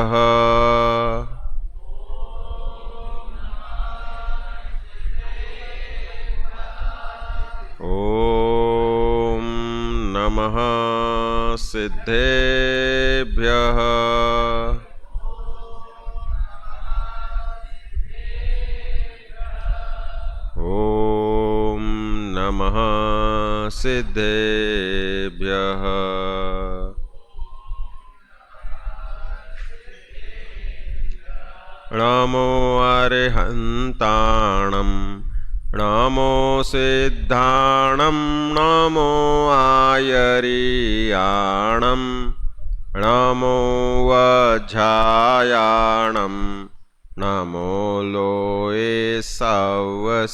ॐ नमः सिद्धेभ्यः। ॐ नमः सिद्धेभ्यः। नमो अरिहन्ताणं नमो सिद्धाणं नमो आयर्याणं नमो वज्रायाणं नमो लोये सवसाहुणम्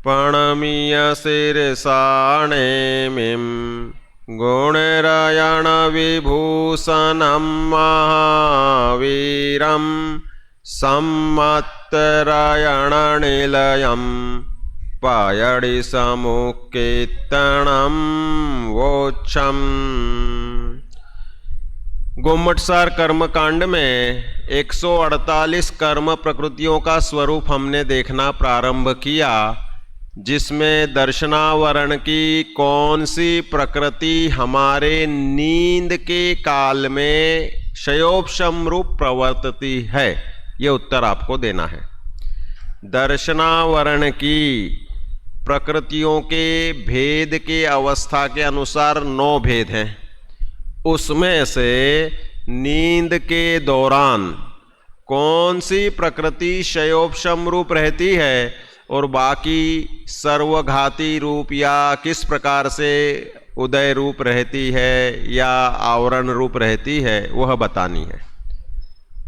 प्रणमीय शिरसा नेमिं गुणरायण विभूषणं महावीरं सम्मत्तरायणनिलयं पायणि समुत्कीर्तनं वोक्षम्। गोमटसार कर्मकांड में 148 कर्म प्रकृतियों का स्वरूप हमने देखना प्रारंभ किया, जिसमें दर्शनावरण की कौन सी प्रकृति हमारे नींद के काल में शयोपशम रूप प्रवर्तती है, ये उत्तर आपको देना है। दर्शनावरण की प्रकृतियों के भेद के अवस्था के अनुसार 9 भेद हैं। उसमें से नींद के दौरान कौन सी प्रकृति शयोपशम रूप रहती है और बाकी सर्वघाती रूप या किस प्रकार से उदय रूप रहती है या आवरण रूप रहती है, वह बतानी है।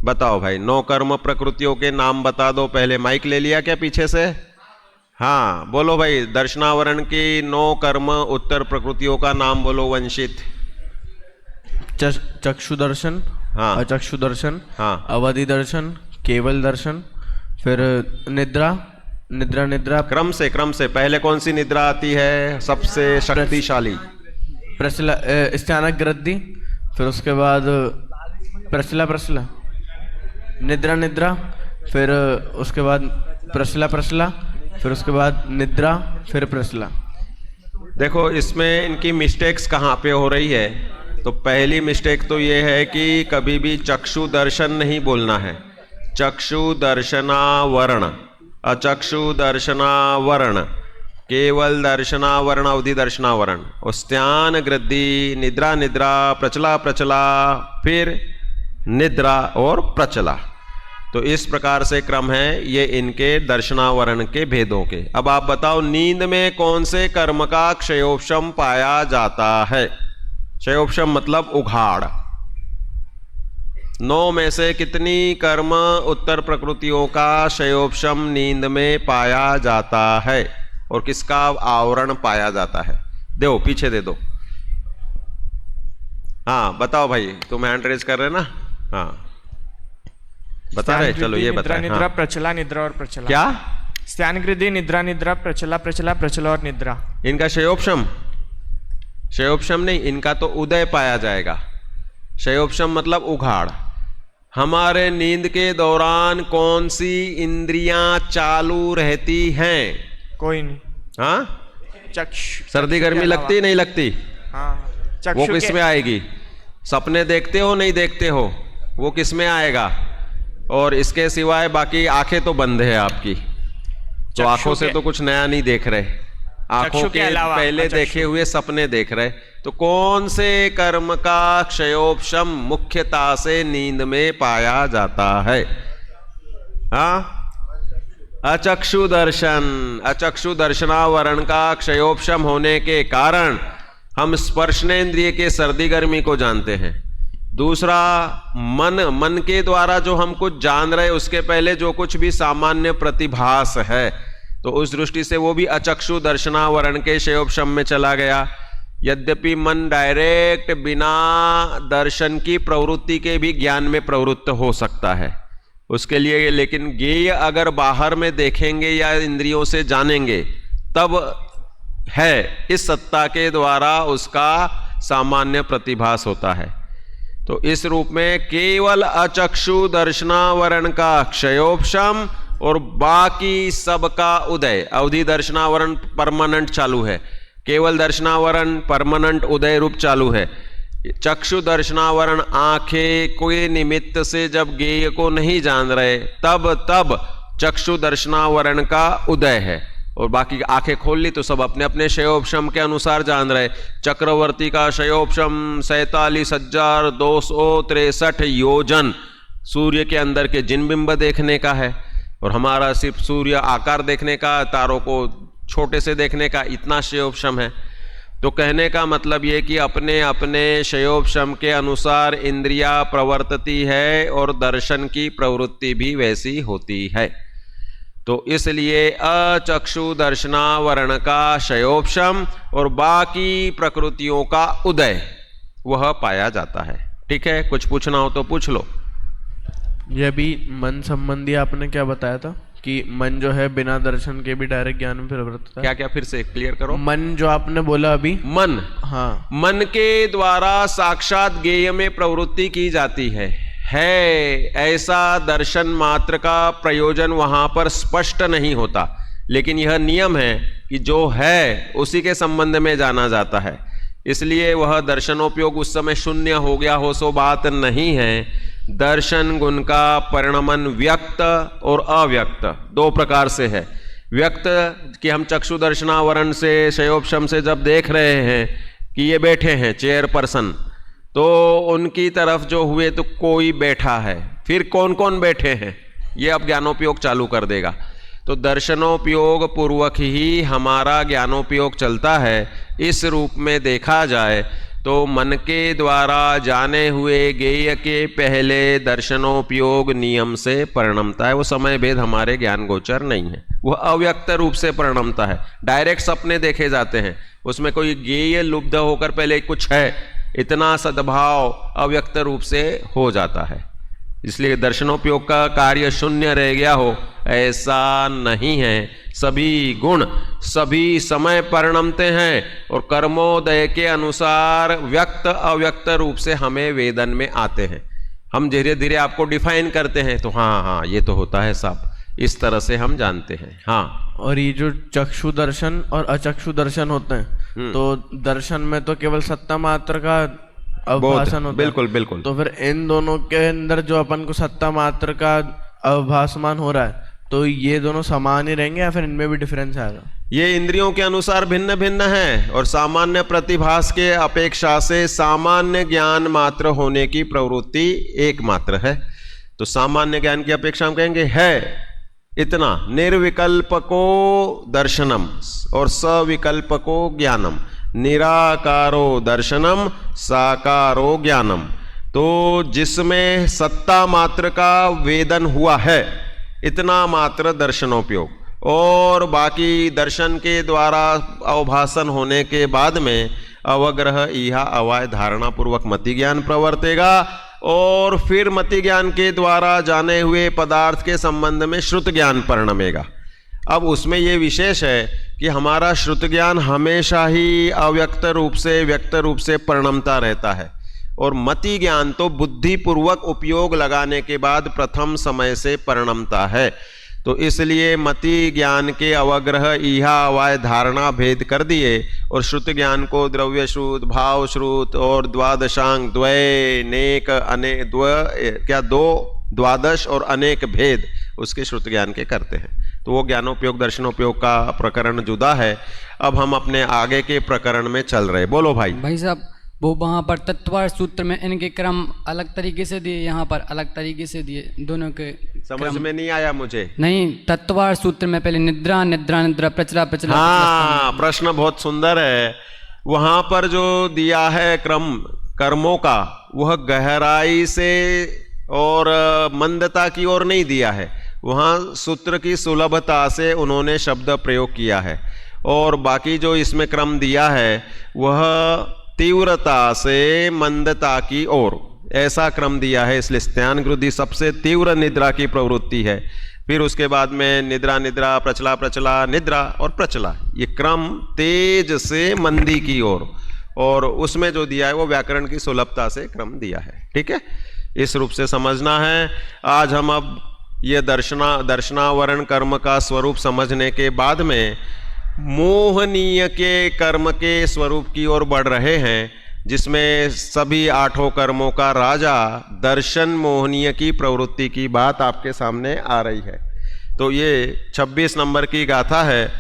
बताओ भाई, 9 कर्म प्रकृतियों के नाम बता दो। पहले माइक ले लिया क्या पीछे से? हाँ बोलो भाई, दर्शनावरण की 9 कर्म उत्तर प्रकृतियों का नाम बोलो। वंशित? चक्षु दर्शन, हाँ, अचक्षु दर्शन, हाँ, अवधि दर्शन, केवल दर्शन, फिर निद्रा, निद्रा निद्रा क्रम से पहले कौन सी निद्रा आती है सबसे शक्तिशाली? प्रचला स्थानक गृद्धि, फिर उसके बाद प्रचला प्रचला, निद्रा निद्रा, फिर उसके बाद प्रचला प्रचला, फिर उसके बाद निद्रा, फिर प्रचला। देखो इसमें इनकी मिस्टेक्स कहाँ पे हो रही है। तो पहली मिस्टेक तो ये है कि कभी भी चक्षु दर्शन नहीं बोलना है। चक्षु दर्शनावरण, अचक्षु दर्शनावरण, केवल दर्शनावरण, अवधि दर्शनावरण, स्त्यान गृद्धि, निद्रा निद्रा, प्रचला प्रचला, फिर निद्रा और प्रचला। तो इस प्रकार से क्रम है ये इनके दर्शनावरण के भेदों के। अब आप बताओ, नींद में कौन से कर्म का क्षयोपशम पाया जाता है? क्षयोपशम मतलब उघाड़। 9 में से कितनी कर्म उत्तर प्रकृतियों का क्षयोपशम नींद में पाया जाता है और किसका आवरण पाया जाता है? दो, पीछे दे दो। हाँ बताओ भाई, तुम हैंड रेज कर रहे ना? हाँ बता रहे, चलो ये बता। निद्रा हाँ। प्रचला, निद्रा और प्रचला। क्या? स्थान गृद्धि, निद्रा निद्रा, प्रचला प्रचला, प्रचला और निद्रा। इनका क्षयोपशम? क्षयोपशम नहीं, इनका तो उदय पाया जाएगा। क्षयोपशम मतलब उघाड़। हमारे नींद के दौरान कौन सी इंद्रियां चालू रहती हैं? कोई नहीं। हाँ, चक्षु। सर्दी गर्मी लगती नहीं लगती? हाँ, वो किस में आएगी? सपने देखते हो नहीं देखते हो, वो किस में आएगा? और इसके सिवाय बाकी आंखें तो बंद है आपकी, तो आंखों से तो कुछ नया नहीं देख रहे, आंखों के पहले देखे हुए सपने देख रहे। तो कौन से कर्म का क्षयोपशम मुख्यता से नींद में पाया जाता है? हाँ, अचक्षु दर्शन। अचक्षु दर्शनावरण का क्षयोपशम होने के कारण हम स्पर्शनेन्द्रिय के सर्दी गर्मी को जानते हैं। दूसरा, मन के द्वारा जो हम कुछ जान रहे उसके पहले जो कुछ भी सामान्य प्रतिभास है, तो उस दृष्टि से वो भी अचक्षु दर्शनावरण के क्षयोपशम में चला गया। यद्यपि मन डायरेक्ट बिना दर्शन की प्रवृत्ति के भी ज्ञान में प्रवृत्त हो सकता है उसके लिए, लेकिन ज्ञेय अगर बाहर में देखेंगे या इंद्रियों से जानेंगे तब है इस सत्ता के द्वारा उसका सामान्य प्रतिभास होता है। तो इस रूप में केवल अचक्षु दर्शनावरण का क्षयोपशम और बाकी सबका उदय। अवधि दर्शनावरण परमानेंट चालू है, केवल दर्शनावरण परमानेंट उदय रूप चालू है। चक्षु दर्शनावरण आंखें कोई निमित्त से जब ज्ञेय को नहीं जान रहे तब चक्षु दर्शनावरण का उदय है, और बाकी आंखें खोल ली तो सब अपने अपने शयोपशम के अनुसार जान रहे। चक्रवर्ती का शयोपशम 47,263 योजन सूर्य के अंदर के जिनबिंब देखने का है, और हमारा सिर्फ सूर्य आकार देखने का, तारों को छोटे से देखने का, इतना शयोपशम है। तो कहने का मतलब ये कि अपने अपने शयोपशम के अनुसार इंद्रिया प्रवर्तती है और दर्शन की प्रवृत्ति भी वैसी होती है। तो इसलिए अचक्षु दर्शनावरण का शयोपशम और बाकी प्रकृतियों का उदय वह पाया जाता है। ठीक है, कुछ पूछना हो तो पूछ लो। ये अभी मन संबंधी आपने क्या बताया था कि मन जो है बिना दर्शन के भी डायरेक्ट ज्ञान में प्रवृत्त है। क्या क्या फिर से क्लियर करो। मन जो आपने बोला अभी, मन, हाँ, मन के द्वारा साक्षात ज्ञेय में प्रवृत्ति की जाती है ऐसा दर्शन मात्र का प्रयोजन वहां पर स्पष्ट नहीं होता, लेकिन यह नियम है कि जो है उसी के संबंध में जाना जाता है। इसलिए वह दर्शनोपयोग उस समय शून्य हो गया हो सो बात नहीं है। दर्शन गुण का परिणमन व्यक्त और अव्यक्त दो प्रकार से है। व्यक्त कि हम चक्षु दर्शनावरण से शयोपशम से जब देख रहे हैं कि ये बैठे हैं चेयर पर्सन, तो उनकी तरफ जो हुए तो कोई बैठा है, फिर कौन कौन बैठे हैं ये अब ज्ञानोपयोग चालू कर देगा। तो दर्शनोपयोग पूर्वक ही हमारा ज्ञानोपयोग चलता है। इस रूप में देखा जाए तो मन के द्वारा जाने हुए ज्ञेय के पहले दर्शनोपयोग नियम से परिणमता है। वो समय भेद हमारे ज्ञान गोचर नहीं है, वह अव्यक्त रूप से परिणमता है। डायरेक्ट सपने देखे जाते हैं, उसमें कोई ज्ञेय लुब्ध होकर पहले कुछ है, इतना सद्भाव अव्यक्त रूप से हो जाता है। इसलिए दर्शनोपयोग का कार्य शून्य रह गया हो ऐसा नहीं है। सभी गुण सभी समय परिणमते हैं और कर्मोदय के अनुसार व्यक्त अव्यक्त रूप से हमें वेदन में आते हैं। हम धीरे धीरे आपको डिफाइन करते हैं तो हाँ ये तो होता है साहब, इस तरह से हम जानते हैं। हाँ, और ये जो चक्षु दर्शन और अचक्षु दर्शन होते हैं, तो दर्शन में तो केवल सत्ता मात्र का अवभाषण होता है। बिल्कुल बिल्कुल। तो फिर इन दोनों के अंदर जो अपन को सत्ता मात्र का अवभासमान हो रहा है, तो ये दोनों समान ही रहेंगे या फिर इनमें भी डिफरेंस आएगा? ये इंद्रियों के अनुसार भिन्न भिन्न है और सामान्य प्रतिभास के अपेक्षा से सामान्य ज्ञान मात्र होने की प्रवृत्ति एक मात्र है। तो सामान्य ज्ञान की अपेक्षा हम कहेंगे है इतना। निर्विकल्पको दर्शनम और सविकल्पको ज्ञानम, निराकारो दर्शनम साकारो ज्ञानम। तो जिसमें सत्ता मात्र का वेदन हुआ है इतना मात्र दर्शनोपयोग, और बाकी दर्शन के द्वारा अवभाषण होने के बाद में अवग्रह इहा अवाय धारणा पूर्वक मति ज्ञान प्रवर्तेगा, और फिर मति ज्ञान के द्वारा जाने हुए पदार्थ के संबंध में श्रुत ज्ञान परिणमेगा। अब उसमें ये विशेष है कि हमारा श्रुत ज्ञान हमेशा ही अव्यक्त रूप से व्यक्त रूप से परिणमता रहता है, और मति ज्ञान तो बुद्धिपूर्वक उपयोग लगाने के बाद प्रथम समय से परिणमता है। तो इसलिए मति ज्ञान के अवग्रह इहा अवाय धारणा भेद कर दिए, और श्रुत ज्ञान को द्रव्य श्रुत, भाव श्रुत और द्वादशांग द्वय नेक अनेक दो द्वादश और अनेक भेद उसके श्रुत ज्ञान के करते हैं। तो वो ज्ञानोपयोग दर्शनोपयोग का प्रकरण जुदा है। अब हम अपने आगे के प्रकरण में चल रहे। बोलो भाई साहब, वो वहाँ पर तत्वार सूत्र में इनके क्रम अलग तरीके से दिए, यहाँ पर अलग तरीके से दिए, दोनों के समझ में नहीं आया मुझे। नहीं, तत्वार सूत्र में पहले निद्रा निद्रा निद्रा प्रचला प्रचला। हाँ, प्रश्न बहुत सुंदर है। वहां पर जो दिया है क्रम कर्मों का, वह गहराई से और मंदता की ओर नहीं दिया है। वहां सूत्र की सुलभता से उन्होंने शब्द प्रयोग किया है, और बाकी जो इसमें क्रम दिया है वह तीव्रता से मंदता की ओर ऐसा क्रम दिया है। इसलिए स्त्यानगृद्धि सबसे तीव्र निद्रा की प्रवृत्ति है, फिर उसके बाद में निद्रा निद्रा प्रचला प्रचला निद्रा और प्रचला, ये क्रम तेज से मंदी की ओर, और उसमें जो दिया है वो व्याकरण की सुलभता से क्रम दिया है। ठीक है, इस रूप से समझना है। आज हम अब ये दर्शनावरण कर्म का स्वरूप समझने के बाद में मोहनीय के कर्म के स्वरूप की ओर बढ़ रहे हैं, जिसमें सभी 8 कर्मों का राजा दर्शन मोहनीय की प्रवृत्ति की बात आपके सामने आ रही है। तो ये 26 नंबर की गाथा है।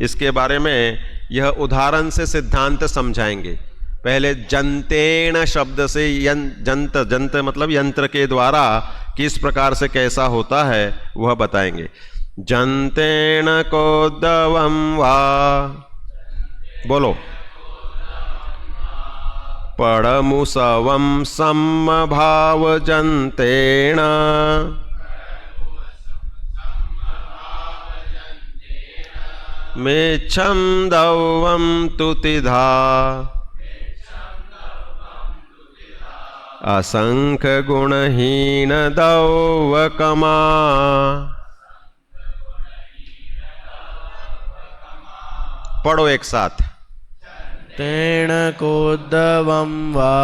इसके बारे में यह उदाहरण से सिद्धांत समझाएंगे। पहले जंतेन शब्द से जंत मतलब यंत्र के द्वारा किस प्रकार से कैसा होता है वह बताएंगे। जंतेन कोद्दवं वा, बोलो, पड़मुसवं समभाव जंतेन मेच्छं दवं तुतिधा असंख्य गुणहीन दौवकमा। पढ़ो एक साथ। तेण कोद्दवं वा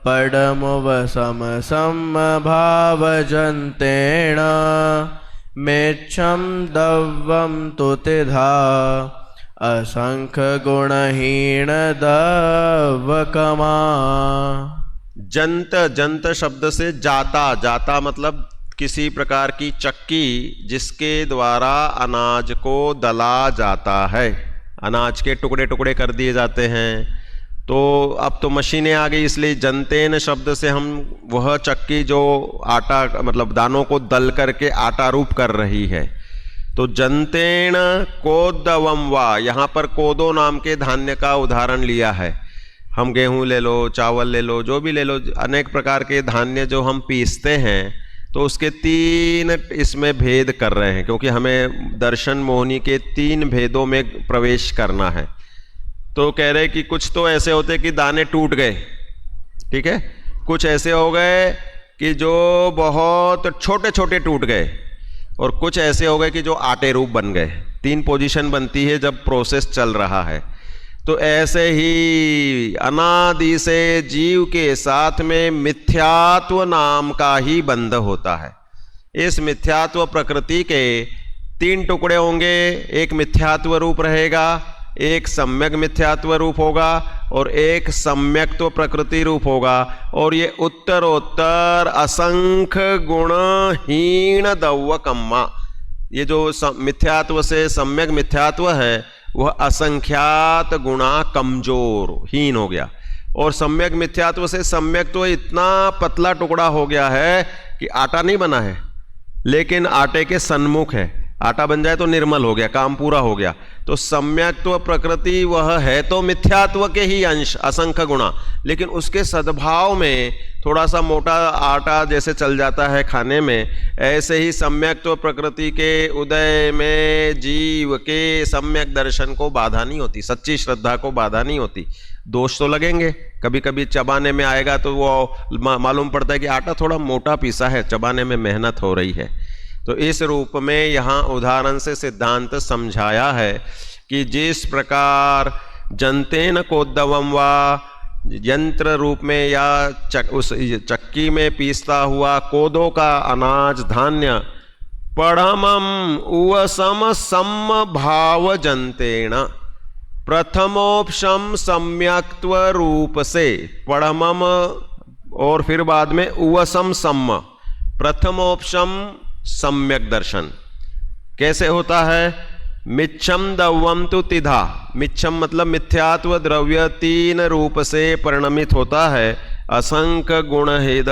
पडमुवसम समभावजन्तेण मेच्छं दवं तुतिधा असंख्य गुणहीन दवकमा। जंत शब्द से जाता मतलब किसी प्रकार की चक्की जिसके द्वारा अनाज को दला जाता है, अनाज के टुकड़े टुकड़े कर दिए जाते हैं। तो अब तो मशीनें आ गई, इसलिए जंतेन शब्द से हम वह चक्की जो आटा मतलब दानों को दल करके आटा रूप कर रही है। तो जंतेन कोद्दवं वा, यहाँ पर कोदो नाम के धान्य का उदाहरण लिया है। हम गेहूं ले लो, चावल ले लो, जो भी ले लो, अनेक प्रकार के धान्य जो हम पीसते हैं, तो उसके 3 इसमें भेद कर रहे हैं, क्योंकि हमें दर्शन मोहनी के 3 भेदों में प्रवेश करना है। तो कह रहे कि कुछ तो ऐसे होते कि दाने टूट गए, ठीक है, कुछ ऐसे हो गए कि जो बहुत छोटे छोटे टूट गए, और कुछ ऐसे हो गए कि जो आटे रूप बन गए। 3 पोजीशन बनती है जब प्रोसेस चल रहा है। तो ऐसे ही अनादि से जीव के साथ में मिथ्यात्व नाम का ही बंध होता है। इस मिथ्यात्व प्रकृति के 3 टुकड़े होंगे। एक मिथ्यात्व रूप रहेगा, एक सम्यक मिथ्यात्व रूप होगा, और एक सम्यक्त्व प्रकृति रूप होगा। और ये उत्तरोत्तर असंख्य गुणहीन दौवकम्मा, ये जो मिथ्यात्व से सम्यक मिथ्यात्व है वह असंख्यात गुणा कमजोर हीन हो गया, और सम्यक मिथ्यात्व से सम्यक तो इतना पतला टुकड़ा हो गया है कि आटा नहीं बना है, लेकिन आटे के सन्मुख है। आटा बन जाए तो निर्मल हो गया, काम पूरा हो गया। तो सम्यक्त्व प्रकृति वह है तो मिथ्यात्व के ही अंश, असंख्य गुणा, लेकिन उसके सद्भाव में थोड़ा सा मोटा आटा जैसे चल जाता है खाने में, ऐसे ही सम्यक्त्व प्रकृति के उदय में जीव के सम्यक दर्शन को बाधा नहीं होती, सच्ची श्रद्धा को बाधा नहीं होती। दोष तो लगेंगे, कभी कभी चबाने में आएगा तो वो मालूम पड़ता है कि आटा थोड़ा मोटा पीसा है, चबाने में मेहनत हो रही है। तो इस रूप में यहाँ उदाहरण से सिद्धांत समझाया है कि जिस प्रकार जंतेन कोद्दवं वा, यंत्र रूप में या उस चक्की में पीसता हुआ कोदो का अनाज धान्य, पढ़मम उवसम समभाव जंतेन, प्रथमोपशम सम्यक्त्व रूप से, पढ़मम और फिर बाद में उवसम सम्म, प्रथमोपशम सम्यक दर्शन कैसे होता है। मिच्छम दवम तु तिधा, मिच्छम मतलब मिथ्यात्व द्रव्य 3 रूप से परिणमित होता है। असंख्य गुणहीन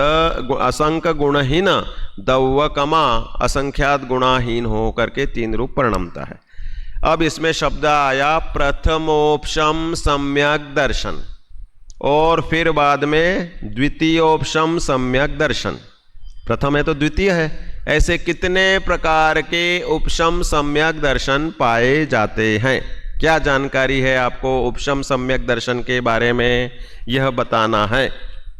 दौवकमा, असंख्यात गुणाहीन हो करके 3 रूप परिणमता है। अब इसमें शब्द आया प्रथमोपशम सम्यक दर्शन, और फिर बाद में द्वितीयोपशम सम्यक दर्शन। प्रथम है तो द्वितीय है। ऐसे कितने प्रकार के उपशम सम्यक दर्शन पाए जाते हैं? क्या जानकारी है आपको उपशम सम्यक दर्शन के बारे में? यह बताना है।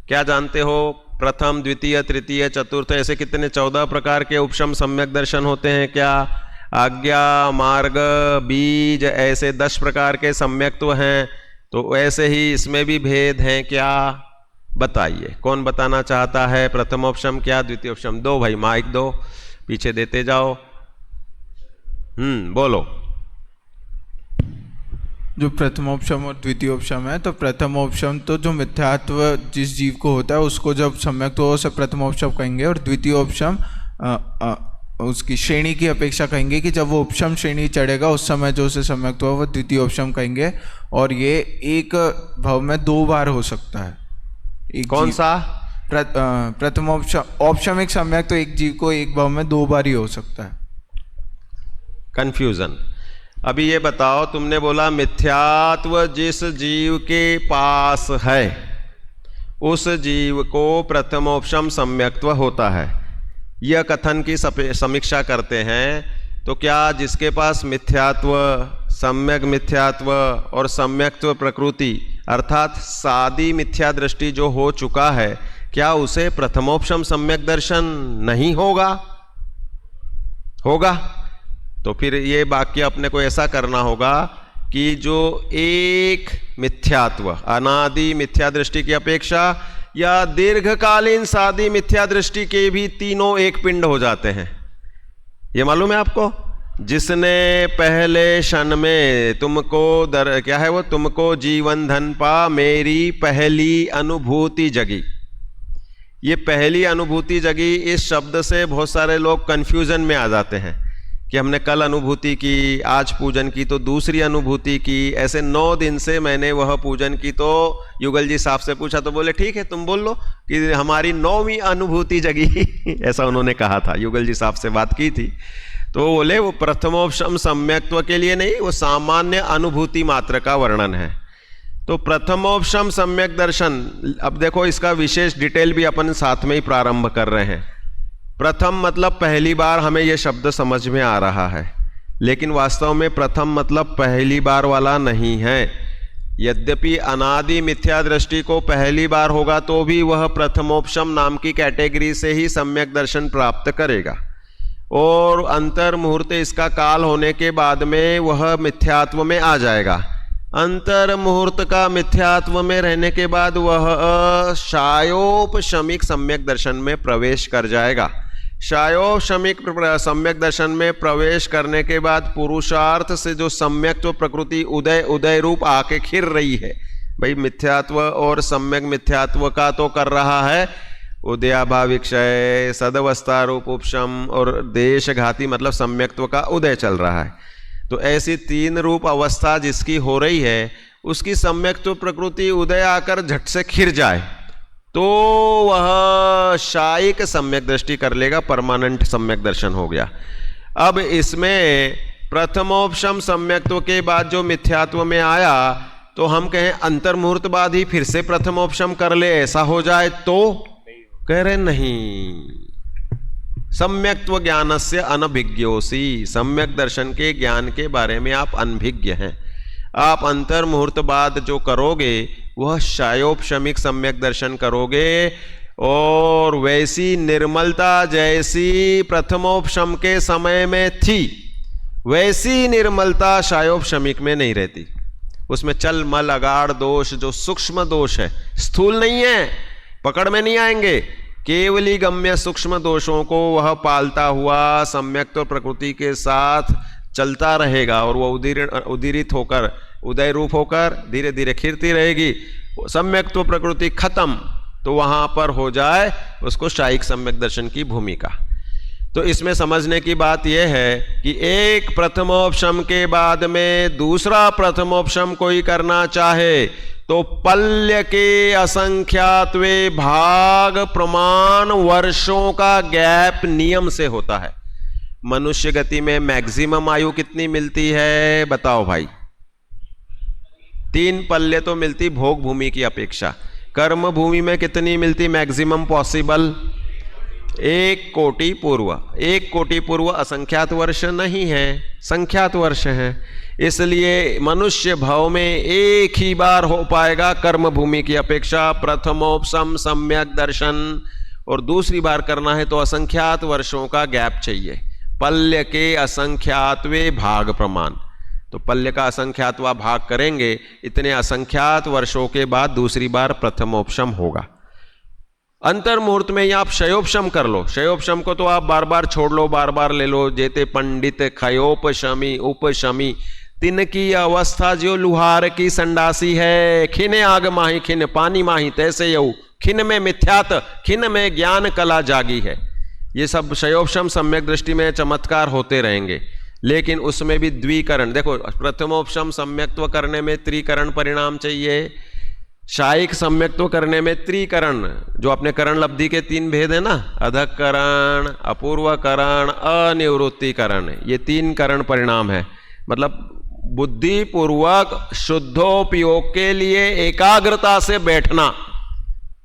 क्या जानते हो? प्रथम, द्वितीय, तृतीय, चतुर्थ, ऐसे कितने 14 प्रकार के उपशम सम्यक दर्शन होते हैं क्या? आज्ञा, मार्ग, बीज, ऐसे 10 प्रकार के सम्यक्त्व हैं। तो वैसे ही इसमें भी भेद हैं क्या, बताइए कौन बताना चाहता है। प्रथमोपशम क्या द्वितीयोपशम? दो भाई, माइक दो, पीछे देते जाओ। बोलो। जो प्रथमोपशम और द्वितीयोपशम है, तो प्रथमोपशम तो जो मिथ्यात्व जिस जीव को होता है उसको जब सम्यक तो उसे प्रथमोपशम कहेंगे, और द्वितीयोपशम उसकी श्रेणी की अपेक्षा कहेंगे कि जब वो उपशम श्रेणी चढ़ेगा उस समय जो उसे सम्यक तो वो द्वितीयोपशम कहेंगे। और ये एक भाव में 2 बार हो सकता है। कौन सा? प्रथमोपशम औपशमिक सम्यक तो एक जीव को एक भाव में 2 बार ही हो सकता है। कंफ्यूजन। अभी ये बताओ, तुमने बोला मिथ्यात्व जिस जीव के पास है उस जीव को प्रथमोपशम सम्यक्त्व होता है, यह कथन की समीक्षा करते हैं। तो क्या जिसके पास मिथ्यात्व, सम्यक मिथ्यात्व और सम्यक्त्व प्रकृति अर्थात सादी मिथ्या दृष्टि जो हो चुका है, क्या उसे प्रथमोपशम सम्यक दर्शन नहीं होगा? होगा। तो फिर ये वाक्य अपने को ऐसा करना होगा कि जो एक मिथ्यात्व, अनादि मिथ्या दृष्टि की अपेक्षा या दीर्घकालीन सादी मिथ्या दृष्टि के भी तीनों एक पिंड हो जाते हैं। ये मालूम है आपको? जिसने पहले क्षण में तुमको क्या है वो, तुमको जीवन धन पा मेरी पहली अनुभूति जगी। ये पहली अनुभूति जगी, इस शब्द से बहुत सारे लोग कंफ्यूजन में आ जाते हैं कि हमने कल अनुभूति की, आज पूजन की तो दूसरी अनुभूति की, ऐसे 9 दिन से मैंने वह पूजन की। तो युगल जी साहब से पूछा तो बोले ठीक है तुम बोल लो कि हमारी 9वीं अनुभूति जगी ऐसा उन्होंने कहा था, युगल जी साहब से बात की थी। तो बोले वो प्रथमोपशम सम्यक्त्व के लिए नहीं, वो सामान्य अनुभूति मात्र का वर्णन है। तो प्रथमोपशम सम्यक दर्शन, अब देखो इसका विशेष डिटेल भी अपन साथ में ही प्रारंभ कर रहे हैं। प्रथम मतलब पहली बार हमें यह शब्द समझ में आ रहा है, लेकिन वास्तव में प्रथम मतलब पहली बार वाला नहीं है। यद्यपि अनादि मिथ्या दृष्टि को पहली बार होगा तो भी वह प्रथमोपशम नाम की कैटेगरी से ही सम्यक दर्शन प्राप्त करेगा, और अंतर मुहूर्त इसका काल होने के बाद में वह मिथ्यात्व में आ जाएगा। अंतर मुहूर्त का मिथ्यात्व में रहने के बाद वह शायोपशमिक सम्यक दर्शन में प्रवेश कर जाएगा। शायोपशमिक सम्यक दर्शन में प्रवेश करने के बाद पुरुषार्थ से जो सम्यक्त्व प्रकृति उदय रूप आके खिर रही है, भाई मिथ्यात्व और सम्यक मिथ्यात्व का तो कर रहा है उदयाभावी क्षय, सदवस्था रूप उपशम और देशघाती मतलब सम्यक्त्व का उदय चल रहा है। तो ऐसी 3 रूप अवस्था जिसकी हो रही है, उसकी सम्यक्त्व प्रकृति उदय आकर झट से खिर जाए तो वह शायिक सम्यक दृष्टि कर लेगा, परमानेंट सम्यक दर्शन हो गया। अब इसमें प्रथमोपशम सम्यक्त्व के बाद जो मिथ्यात्व में आया, तो हम कहें अंतर मुहूर्त बाद ही फिर से प्रथमोपशम कर ले, ऐसा हो जाए तो कह रहे नहीं। सम्यक्त्व ज्ञानस्य अनभिज्ञोसी, सम्यक दर्शन के ज्ञान के बारे में आप अनभिज्ञ हैं। आप अंतर मुहूर्त बाद जो करोगे वह शायोपशमिक सम्यक दर्शन करोगे, और वैसी निर्मलता जैसी प्रथमोपशम के समय में थी वैसी निर्मलता शायोपशमिक में नहीं रहती। उसमें चल मल अगाढ़ दोष जो सूक्ष्म दोष है, स्थूल नहीं है, पकड़ में नहीं आएंगे, केवली गम्य सूक्ष्म दोषों को वह पालता हुआ सम्यक्त्व प्रकृति के साथ चलता रहेगा, और वह उदीरित होकर उदय रूप होकर धीरे धीरे खिरती रहेगी। सम्यक्त्व प्रकृति खत्म तो वहां पर हो जाए उसको शायिक सम्यक दर्शन की भूमिका। तो इसमें समझने की बात यह है कि एक प्रथमोपशम के बाद में दूसरा प्रथमोपशम कोई करना चाहे तो पल्य के असंख्यात्वे भाग प्रमाण वर्षों का गैप नियम से होता है। मनुष्य गति में मैक्सिमम आयु कितनी मिलती है बताओ भाई? 3 पल्य तो मिलती भोग भूमि की अपेक्षा। कर्म भूमि में कितनी मिलती मैक्सिमम पॉसिबल? 1 कोटि पूर्व। 1 कोटि पूर्व असंख्यात वर्ष नहीं है, संख्यात वर्ष है। इसलिए मनुष्य भाव में एक ही बार हो पाएगा कर्म भूमि की अपेक्षा प्रथमोपशम सम्यक दर्शन, और दूसरी बार करना है तो असंख्यात वर्षों का गैप चाहिए। पल्य के असंख्यातवे भाग प्रमाण। तो पल्य का असंख्यातवा भाग करेंगे, इतने असंख्यात वर्षों के बाद दूसरी बार प्रथमोपशम होगा। अंतर मुहूर्त में या आप शयोपशम कर लो। शयोपशम को तो आप बार बार छोड़ लो, बार बार ले लो। जेते पंडित खयोपशमी उपशमी तिन की अवस्था जो लुहार की संडासी है। खिन आग माही खिन पानी माही तैसे यऊ, खिन में मिथ्यात खिन में ज्ञान कला जागी है। ये सब शयोपशम सम्यक दृष्टि में चमत्कार होते रहेंगे, लेकिन उसमें भी द्विकरण। देखो, प्रथमोपशम सम्यक्त्व करने में त्रिकरण परिणाम चाहिए, शायिक सम्यक्त्व करने में त्रिकरण, जो अपने करण लब्धि के 3 भेद है ना, अधकरण, अपूर्वकरण, अनिवृत्तिकरण, ये 3 करण परिणाम है। मतलब बुद्धि पूर्वक शुद्धोपयोग के लिए एकाग्रता से बैठना,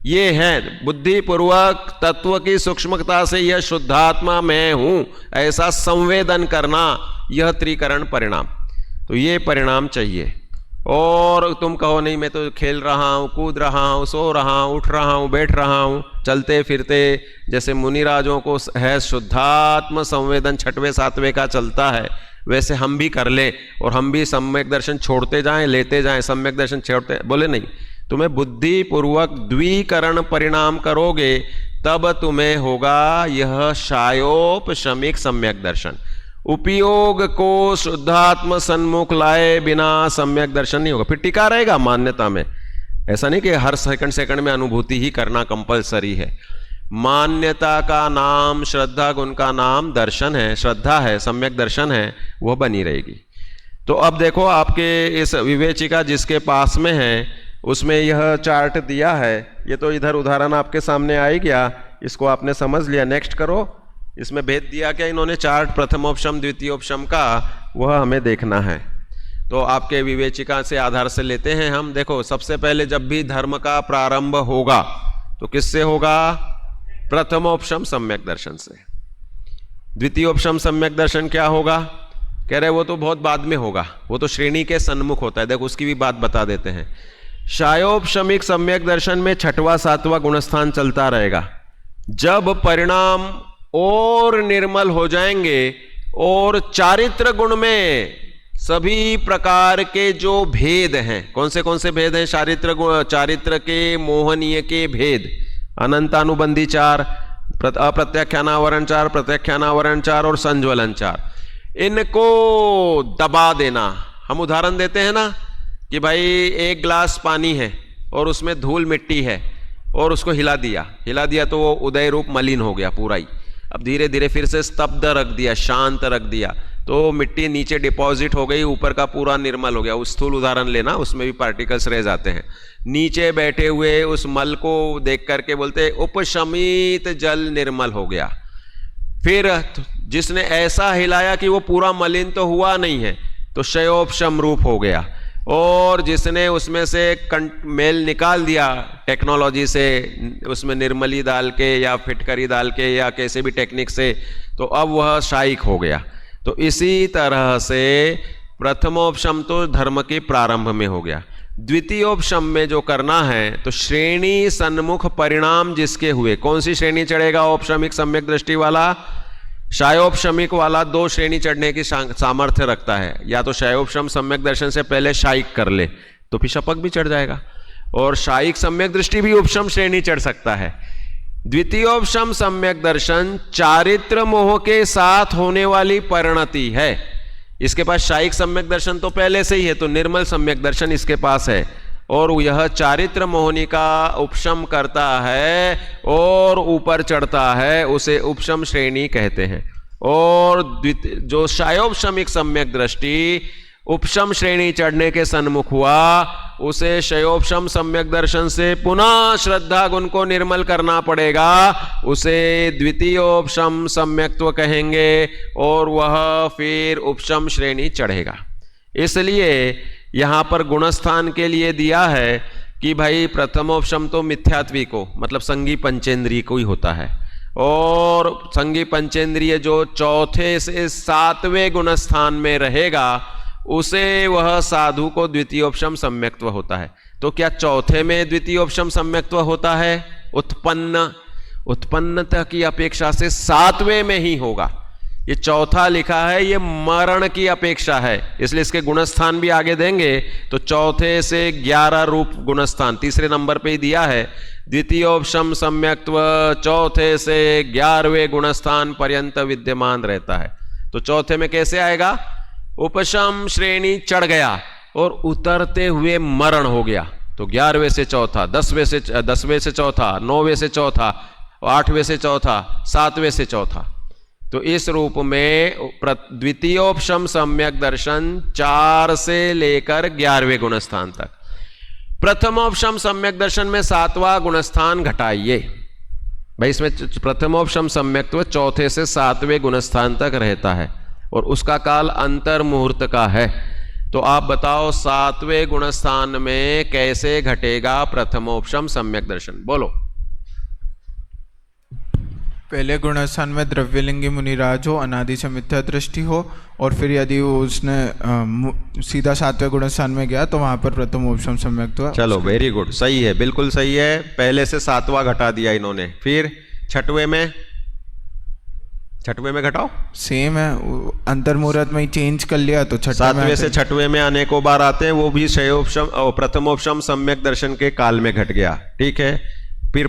ये है बुद्धि पूर्वक तत्व की सूक्ष्मता से यह शुद्धात्मा मैं हूं ऐसा संवेदन करना, यह त्रिकरण परिणाम। तो ये परिणाम चाहिए। और तुम कहो नहीं मैं तो खेल रहा हूं, कूद रहा हूं, सो रहा हूं, उठ रहा हूं, बैठ रहा हूं, चलते फिरते, जैसे मुनिराजों को है शुद्धात्म संवेदन 6वें 7वें का चलता है, वैसे हम भी कर ले और हम भी सम्यक दर्शन छोड़ते जाएं, लेते जाएं, सम्यक दर्शन छोड़ते। बोले नहीं, तुम्हें बुद्धि पूर्वक द्विकरण परिणाम करोगे तब तुम्हें होगा यह शायोपशमिक सम्यक दर्शन। उपयोग को शुद्धात्म सन्मुख लाए बिना सम्यक दर्शन नहीं होगा। फिर टिका रहेगा मान्यता में। ऐसा नहीं कि हर सेकंड में अनुभूति ही करना कंपलसरी है। मान्यता का नाम, श्रद्धा गुण का नाम दर्शन है, श्रद्धा है, सम्यक दर्शन है, वह बनी रहेगी। तो अब देखो, आपके इस विवेचिका जिसके पास में है उसमें यह चार्ट दिया है। ये तो इधर उदाहरण आपके सामने आ ही गया, इसको आपने समझ लिया। नेक्स्ट करो। इसमें भेद दिया क्या इन्होंने चार्ट प्रथमोपशम द्वितीयोपशम का, वह हमें देखना है। तो आपके विवेचिका से आधार से लेते हैं हम। देखो, सबसे पहले जब भी धर्म का प्रारंभ होगा तो किससे होगा? प्रथमोपशम सम्यक दर्शन से। द्वितीयोपशम सम्यक दर्शन क्या होगा? कह रहे वो तो बहुत बाद में होगा, वो तो श्रेणी के सन्मुख होता है। देखो, उसकी भी बात बता देते हैं। शायोपशमिक सम्यक दर्शन में 6वां 7वां गुणस्थान चलता रहेगा। जब परिणाम और निर्मल हो जाएंगे और चारित्र गुण में सभी प्रकार के जो भेद हैं, कौन से भेद हैं? चारित्र के मोहनीय के भेद, अनंतानुबंधी 4, अप्रत्याख्यानावरण 4, प्रत्याख्यानावरण 4 और संज्वलन 4, इनको दबा देना। हम उदाहरण देते हैं ना कि भाई 1 गिलास पानी है और उसमें धूल मिट्टी है और उसको हिला दिया तो वो उदय रूप मलिन हो गया पूरा ही। अब धीरे धीरे फिर से स्तब्ध रख दिया, शांत रख दिया, तो मिट्टी नीचे डिपॉजिट हो गई, ऊपर का पूरा निर्मल हो गया। उस स्थूल उदाहरण लेना, उसमें भी पार्टिकल्स रह जाते हैं। नीचे बैठे हुए उस मल को देख करके बोलते उपशमित जल निर्मल हो गया। फिर जिसने ऐसा हिलाया कि वो पूरा मलिन तो हुआ नहीं है, तो शयोपशम रूप हो गया। और जिसने उसमें से मेल निकाल दिया टेक्नोलॉजी से, उसमें निर्मली डाल के या फिटकरी डाल के या कैसे भी टेक्निक से, तो अब वह शायिक हो गया। तो इसी तरह से प्रथमोपशम तो धर्म के प्रारंभ में हो गया। द्वितीयोपशम में जो करना है तो श्रेणी सन्मुख परिणाम जिसके हुए, कौन सी श्रेणी चढ़ेगा? औपशमिक सम्यक दृष्टि वाला। शायोपशमिक वाला 2 श्रेणी चढ़ने की सामर्थ्य रखता है। या तो शायोपशम सम्यक दर्शन से पहले शायिक कर ले तो फिर शपक भी चढ़ जाएगा, और शायिक सम्यक दृष्टि भी उपशम श्रेणी चढ़ सकता है। द्वितीयोपशम सम्यक दर्शन चारित्र मोह के साथ होने वाली परिणति है। इसके पास शायिक सम्यक दर्शन तो पहले से ही है, तो निर्मल सम्यक दर्शन इसके पास है, और यह चारित्र मोहनी का उपशम करता है और ऊपर चढ़ता है, उसे उपशम श्रेणी कहते हैं। और जो शायोपशमिक सम्यक दृष्टि उपशम श्रेणी चढ़ने के सन्मुख हुआ, उसे शयोपशम सम्यक दर्शन से पुनः श्रद्धा गुण को निर्मल करना पड़ेगा, उसे द्वितीयोपशम सम्यक्त्व कहेंगे, और वह फिर उपशम श्रेणी चढ़ेगा। इसलिए यहां पर गुणस्थान के लिए दिया है कि भाई प्रथमोपशम तो मिथ्यात्वी को, मतलब संगी पंचेंद्रिय को ही होता है, और संगी पंचेंद्रिय जो 4 से 7वें गुणस्थान में रहेगा, उसे वह साधु को द्वितीयोपशम सम्यक्त्व होता है। तो क्या 4 में द्वितीयोपशम सम्यक्त्व होता है? उत्पन्नता की अपेक्षा से 7वें में ही होगा। ये चौथा लिखा है, ये मरण की अपेक्षा है, इसलिए इसके गुणस्थान भी आगे देंगे। तो चौथे से 11 रूप गुणस्थान तीसरे नंबर पे ही दिया है। द्वितीयोपशम सम्यक्त्व चौथे से 11वें गुणस्थान पर्यंत विद्यमान रहता है। तो चौथे में कैसे आएगा? उपशम श्रेणी चढ़ गया और उतरते हुए मरण हो गया, तो 11वें से चौथा, 10वें से चौथा, 9वें से चौथा, 8वें से चौथा, 7वें से चौथा। तो इस रूप में द्वितीयोपशम सम्यक दर्शन 4 से लेकर 11वें गुणस्थान तक। प्रथमोपशम सम्यक दर्शन में 7वां गुणस्थान घटाइए भाई, इसमें प्रथमोपशम सम्यक्त्व चौथे से 7वें गुणस्थान तक रहता है और उसका काल अंतर मुहूर्त का है। तो आप बताओ 7वें गुणस्थान में कैसे घटेगा प्रथमोपशम सम्यक दर्शन? बोलो। पहले गुणस्थान में द्रव्यलिंगी मुनिराज हो, अनादि से मिथ्या दृष्टि हो, और फिर यदि वो उसने सीधा 7वें गुणस्थान में गया तो वहां पर प्रथम उपशम सम्यक्त्व। चलो वेरी गुड, सही है, बिल्कुल सही है। पहले से 7वां घटा दिया इन्होंने, फिर छठवें में घटाओ, सेम है, अंतर मुहूर्त में ही चेंज कर लिया तो 7वें से 6वें में अनेकों बार आते हैं, वो भी शयोपशम और प्रथमोपशम सम्यक दर्शन के काल में घट गया। ठीक है, फिर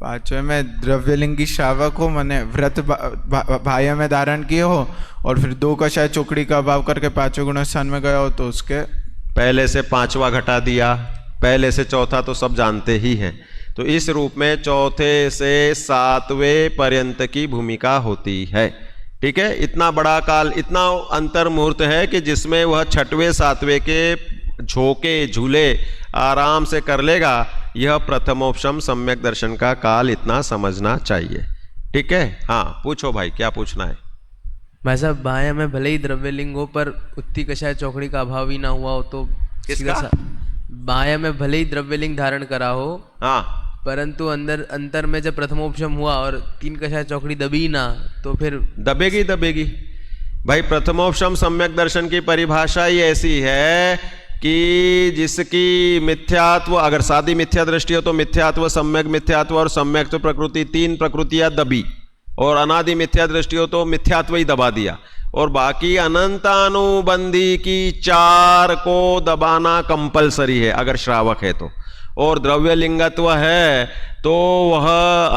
5वें में द्रव्यलिंगी श्रावक हो, माने व्रत बाह्य में धारण किए हो, और फिर 2 कषाय चोकड़ी का अभाव करके 5वें गुणस्थान में गया हो तो उसके पहले से 5वां घटा दिया, पहले से चौथा तो सब जानते ही हैं। तो इस रूप में चौथे से 7वें पर्यंत की भूमिका होती है। ठीक है, इतना बड़ा काल, इतना अंतर मुहूर्त है कि जिसमें वह 6वें 7वें के झोंके झूले आराम से कर लेगा। यह प्रथमोपशम सम्यक दर्शन का काल इतना समझना चाहिए। ठीक है, हाँ पूछो भाई, क्या पूछना है? भाई साहब, बाया में भले ही द्रव्यलिंग हो पर उत्ती कषाय चौकड़ी का अभाव ही ना हुआ हो तो किसका? बाया में भले ही द्रव्यलिंग धारण करा हो, हाँ, परंतु अंतर में जब प्रथमोपशम हुआ और 3 कषाय चौकड़ी दबी ना, तो फिर दबेगी भाई। प्रथमोपशम सम्यक दर्शन की परिभाषा ही ऐसी है कि जिसकी मिथ्यात्व, अगर सादी मिथ्या दृष्टि हो तो मिथ्यात्व, सम्यक मिथ्यात्व और सम्यक्त्व प्रकृति, 3 प्रकृतियां दबी, और अनादि मिथ्या दृष्टि हो तो मिथ्यात्व ही दबा दिया, और बाकी अनंतानुबंधी की 4 को दबाना कंपलसरी है अगर श्रावक है तो। और द्रव्यलिंगत्व है तो वह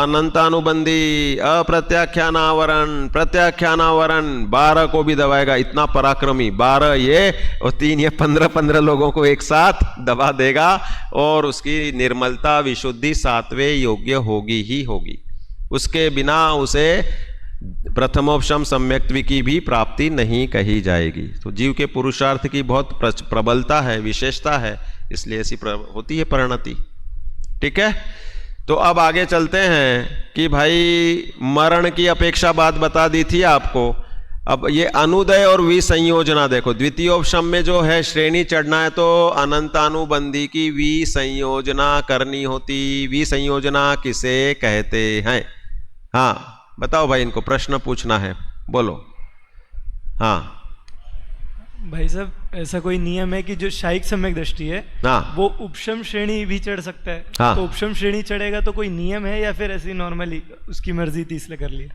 अनंतानुबंधी, अप्रत्याख्यानावरण, प्रत्याख्यानावरण 12 को भी दबाएगा। इतना पराक्रमी, 12 ये और 3 ये, 15 लोगों को एक साथ दबा देगा, और उसकी निर्मलता विशुद्धि 7वें योग्य होगी ही होगी। उसके बिना उसे प्रथमोपशम सम्यक्त्व की भी प्राप्ति नहीं कही जाएगी। तो जीव के पुरुषार्थ की बहुत प्रबलता है, विशेषता है, इसलिए ऐसी होती है परिणति। ठीक है, तो अब आगे चलते हैं कि भाई मरण की अपेक्षा बात बता दी थी आपको। अब ये अनुदय और विसंयोजना देखो, द्वितीयोपशम में जो है श्रेणी चढ़ना है तो अनंतानुबंधी की विसंयोजना करनी होती। विसंयोजना किसे कहते हैं? हाँ बताओ भाई, इनको प्रश्न पूछना है, बोलो। हाँ भाई साहब, ऐसा कोई नियम है कि जो शायिक सम्यक दृष्टि है, हाँ, वो उपशम श्रेणी भी चढ़ सकता है? हाँ। तो उपशम श्रेणी चढ़ेगा तो कोई नियम है या फिर ऐसी नॉर्मली उसकी मर्जी थी इसलिए कर लिया?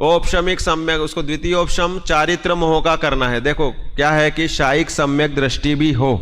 औपशमिक सम्यक, उसको द्वितीयोपशम चारित्र मोह का करना है। देखो क्या है कि शायिक सम्यक दृष्टि भी हो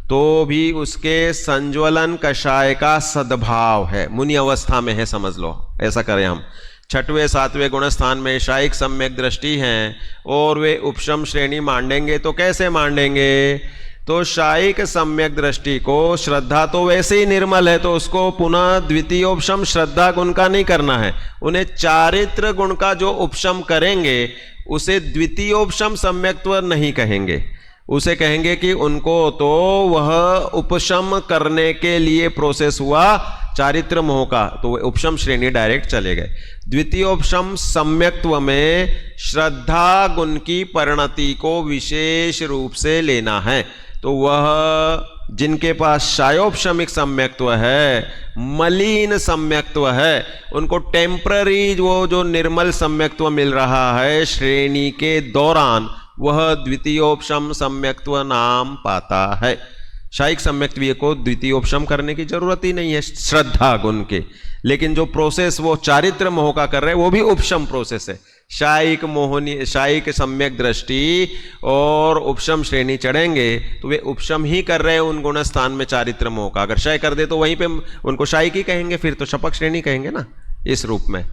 तो भी उसके संज्वलन कषाय का सद्भाव है, मुनि अवस्था में है, समझ लो। ऐसा करें हम, 6वें 7वें गुणस्थान में शायिक सम्यक दृष्टि हैं और वे उपशम श्रेणी मांडेंगे तो कैसे मांडेंगे? तो शायिक सम्यक दृष्टि को श्रद्धा तो वैसे ही निर्मल है तो उसको पुनः द्वितीयोपशम श्रद्धा गुण का नहीं करना है, उन्हें चारित्र गुण का जो उपशम करेंगे उसे द्वितीयोपशम सम्यक्त्व नहीं कहेंगे, उसे कहेंगे कि उनको तो वह उपशम करने के लिए प्रोसेस हुआ चारित्र मोह का, तो वह उपशम श्रेणी डायरेक्ट चले गए। द्वितीयोपशम सम्यक्त्व में श्रद्धा गुण की परिणति को विशेष रूप से लेना है, तो वह जिनके पास शायोपशमिक सम्यक्त्व है, मलिन सम्यक्त्व है, उनको टेम्पररी वो जो निर्मल सम्यक्त्व मिल रहा है श्रेणी के दौरान, वह द्वितीयोपशम सम्यक्त्व नाम पाता है। शायिक सम्यक्त्व को द्वितीयोपशम करने की जरूरत ही नहीं है श्रद्धा गुण के, लेकिन जो प्रोसेस वो चारित्र मोह का कर रहे हैं वो भी उपशम प्रोसेस है। शायिक मोहनी, शायिक सम्यक दृष्टि और उपशम श्रेणी चढ़ेंगे तो वे उपशम ही कर रहे हैं उन गुण स्थान में चारित्र मोह का। अगर शय कर दे तो वहीं पे उनको शायिक ही कहेंगे, फिर तो शपक श्रेणी कहेंगे ना इस रूप में।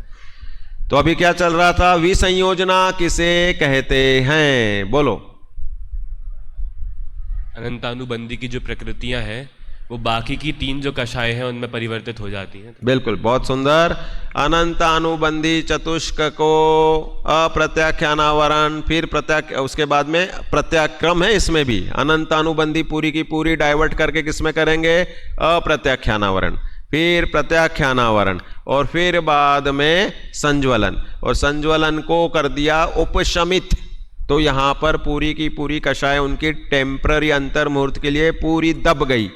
तो अभी क्या चल रहा था, विसंयोजना किसे कहते हैं, बोलो। अनंतानुबंधी की जो प्रकृतियां हैं वो बाकी की 3 जो कषाय हैं उनमें परिवर्तित हो जाती हैं। बिल्कुल, बहुत सुंदर। अनंतानुबंधी चतुष्क को अप्रत्याख्यानावरण, फिर उसके बाद में प्रत्याक्रम है, इसमें भी अनंतानुबंधी पूरी की पूरी डाइवर्ट करके किसमें करेंगे, अप्रत्याख्यानावरण, फिर प्रत्याख्यानावरण और फिर बाद में संज्वलन, और संज्वलन को कर दिया उपशमित। तो यहां पर पूरी की पूरी कषाय उनकी टेम्पररी अंतर्मुहूर्त के लिए पूरी दब गई,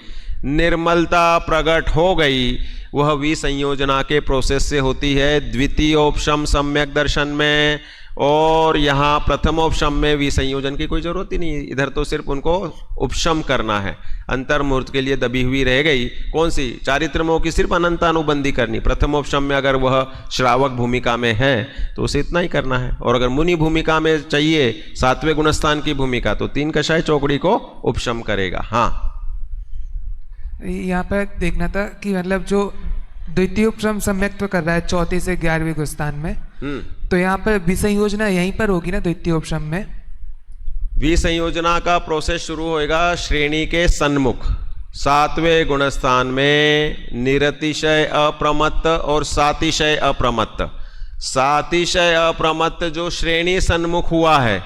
निर्मलता प्रकट हो गई। वह विसंयोजना के प्रोसेस से होती है द्वितीयोपशम सम्यक दर्शन में, और यहाँ प्रथमोपशम में विसंयोजन की कोई जरूरत ही नहीं। इधर तो सिर्फ उनको उपशम करना है, अंतर्मुहूर्त के लिए दबी हुई रह गई। कौन सी, चारित्र मोह की सिर्फ अनंतानुबंधी करनी। प्रथमोपशम में अगर वह श्रावक भूमिका में है तो उसे इतना ही करना है, और अगर मुनि भूमिका में चाहिए 7वें गुणस्थान की भूमिका तो 3 कषाय चौकड़ी को उपशम करेगा। हाँ, यहाँ पर देखना था कि मतलब जो द्वितीय उपशम सम्यक्त्व कर रहा है 4 से 11वें गुणस्थान में, तो यहाँ पर विसंयोजना यहीं पर होगी ना द्वितीय उपशम में? विसंयोजना का प्रोसेस शुरू होएगा श्रेणी के सन्मुख 7वें गुणस्थान में, निरतिशय अप्रमत्त और सातिशय अप्रमत्त। सातिशय अप्रमत्त जो श्रेणी सन्मुख हुआ है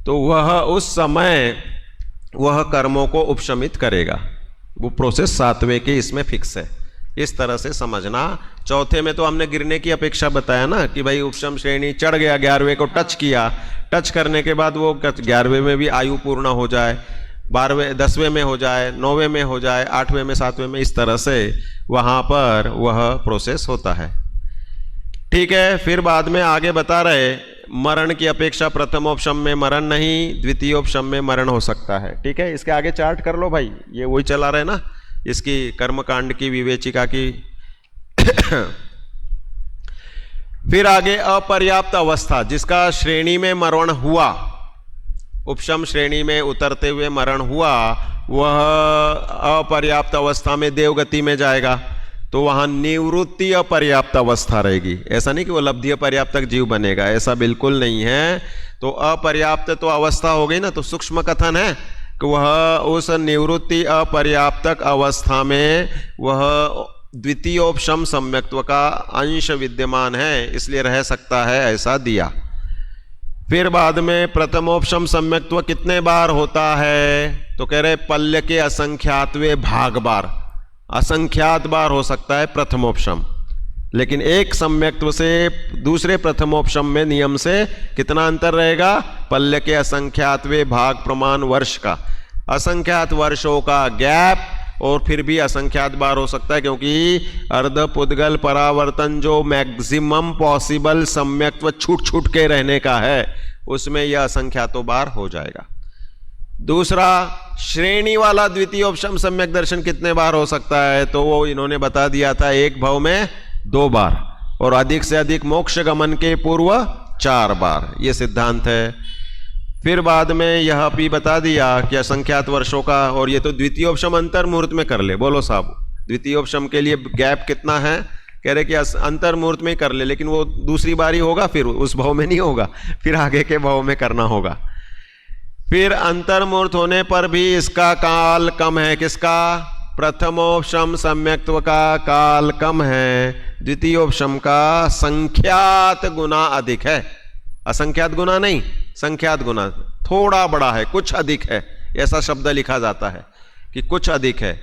तो वह उस समय वह कर्मों को उपशमित करेगा। वो प्रोसेस 7वें के इसमें फिक्स है, इस तरह से समझना। चौथे में तो हमने गिरने की अपेक्षा बताया ना कि भाई उपशम श्रेणी चढ़ गया, 11वें को टच किया, टच करने के बाद वो 11वें में भी आयु पूर्ण हो जाए, 12वें 10वें में हो जाए, 9वें में हो जाए, 8वें में 7वें में, इस तरह से वहाँ पर वह प्रोसेस होता है। ठीक है, फिर बाद में आगे बता रहे मरण की अपेक्षा प्रथमोपशम में मरण नहीं, द्वितीयोपशम में मरण हो सकता है। ठीक है, इसके आगे चार्ट कर लो भाई, ये वही चला रहे ना इसकी कर्मकांड की विवेचिका की। फिर आगे अपर्याप्त अवस्था, जिसका श्रेणी में मरण हुआ, उपशम श्रेणी में उतरते हुए मरण हुआ, वह अपर्याप्त अवस्था में देवगति में जाएगा, तो वहां निवृत्ति अपर्याप्त अवस्था रहेगी। ऐसा नहीं कि वो लब्धि अपर्याप्त तक जीव बनेगा, ऐसा बिल्कुल नहीं है। तो अपर्याप्त तो अवस्था हो गई ना, तो सूक्ष्म कथन है कि वह उस निवृत्ति अपर्याप्तक अवस्था में वह द्वितीयोपशम सम्यक्त्व का अंश विद्यमान है, इसलिए रह सकता है, ऐसा दिया। फिर बाद में प्रथमोपशम सम्यक्त्व कितने बार होता है, तो कह रहे पल्य के असंख्यातवे भाग बार, असंख्यात बार हो सकता है प्रथमोपशम। लेकिन एक सम्यक्त्व से दूसरे प्रथमोपशम में नियम से कितना अंतर रहेगा, पल्य के असंख्यातवे भाग प्रमाण वर्ष का, असंख्यात वर्षों का गैप, और फिर भी असंख्यात बार हो सकता है, क्योंकि अर्धपुद्गल परावर्तन जो मैक्सिमम पॉसिबल सम्यक्त्व छूट छूट के रहने का है, उसमें यह असंख्यातों बार हो जाएगा। दूसरा, श्रेणी वाला द्वितीयोपशम सम्यक दर्शन कितने बार हो सकता है, तो वो इन्होंने बता दिया था, एक भव में 2 बार, और अधिक से अधिक मोक्ष गमन के पूर्व 4 बार, ये सिद्धांत है। फिर बाद में यह भी बता दिया कि असंख्यात वर्षों का, और ये तो द्वितीयोपशम अंतर मुहूर्त में कर ले। बोलो साहब, द्वितीयोपशम के लिए गैप कितना है, कह रहे कि अंतर मुहूर्त में ही कर ले, लेकिन वो दूसरी बारी होगा, फिर उस भव में नहीं होगा, फिर आगे के भव में करना होगा। फिर अंतर्मुहूर्त होने पर भी इसका काल कम है, किसका, प्रथमोपशम सम्यक्त्व का काल कम है, द्वितीयोपशम का संख्यात गुना अधिक है। असंख्यात गुना नहीं, संख्यात गुना थोड़ा बड़ा है, कुछ अधिक है, ऐसा शब्द लिखा जाता है कि कुछ अधिक है।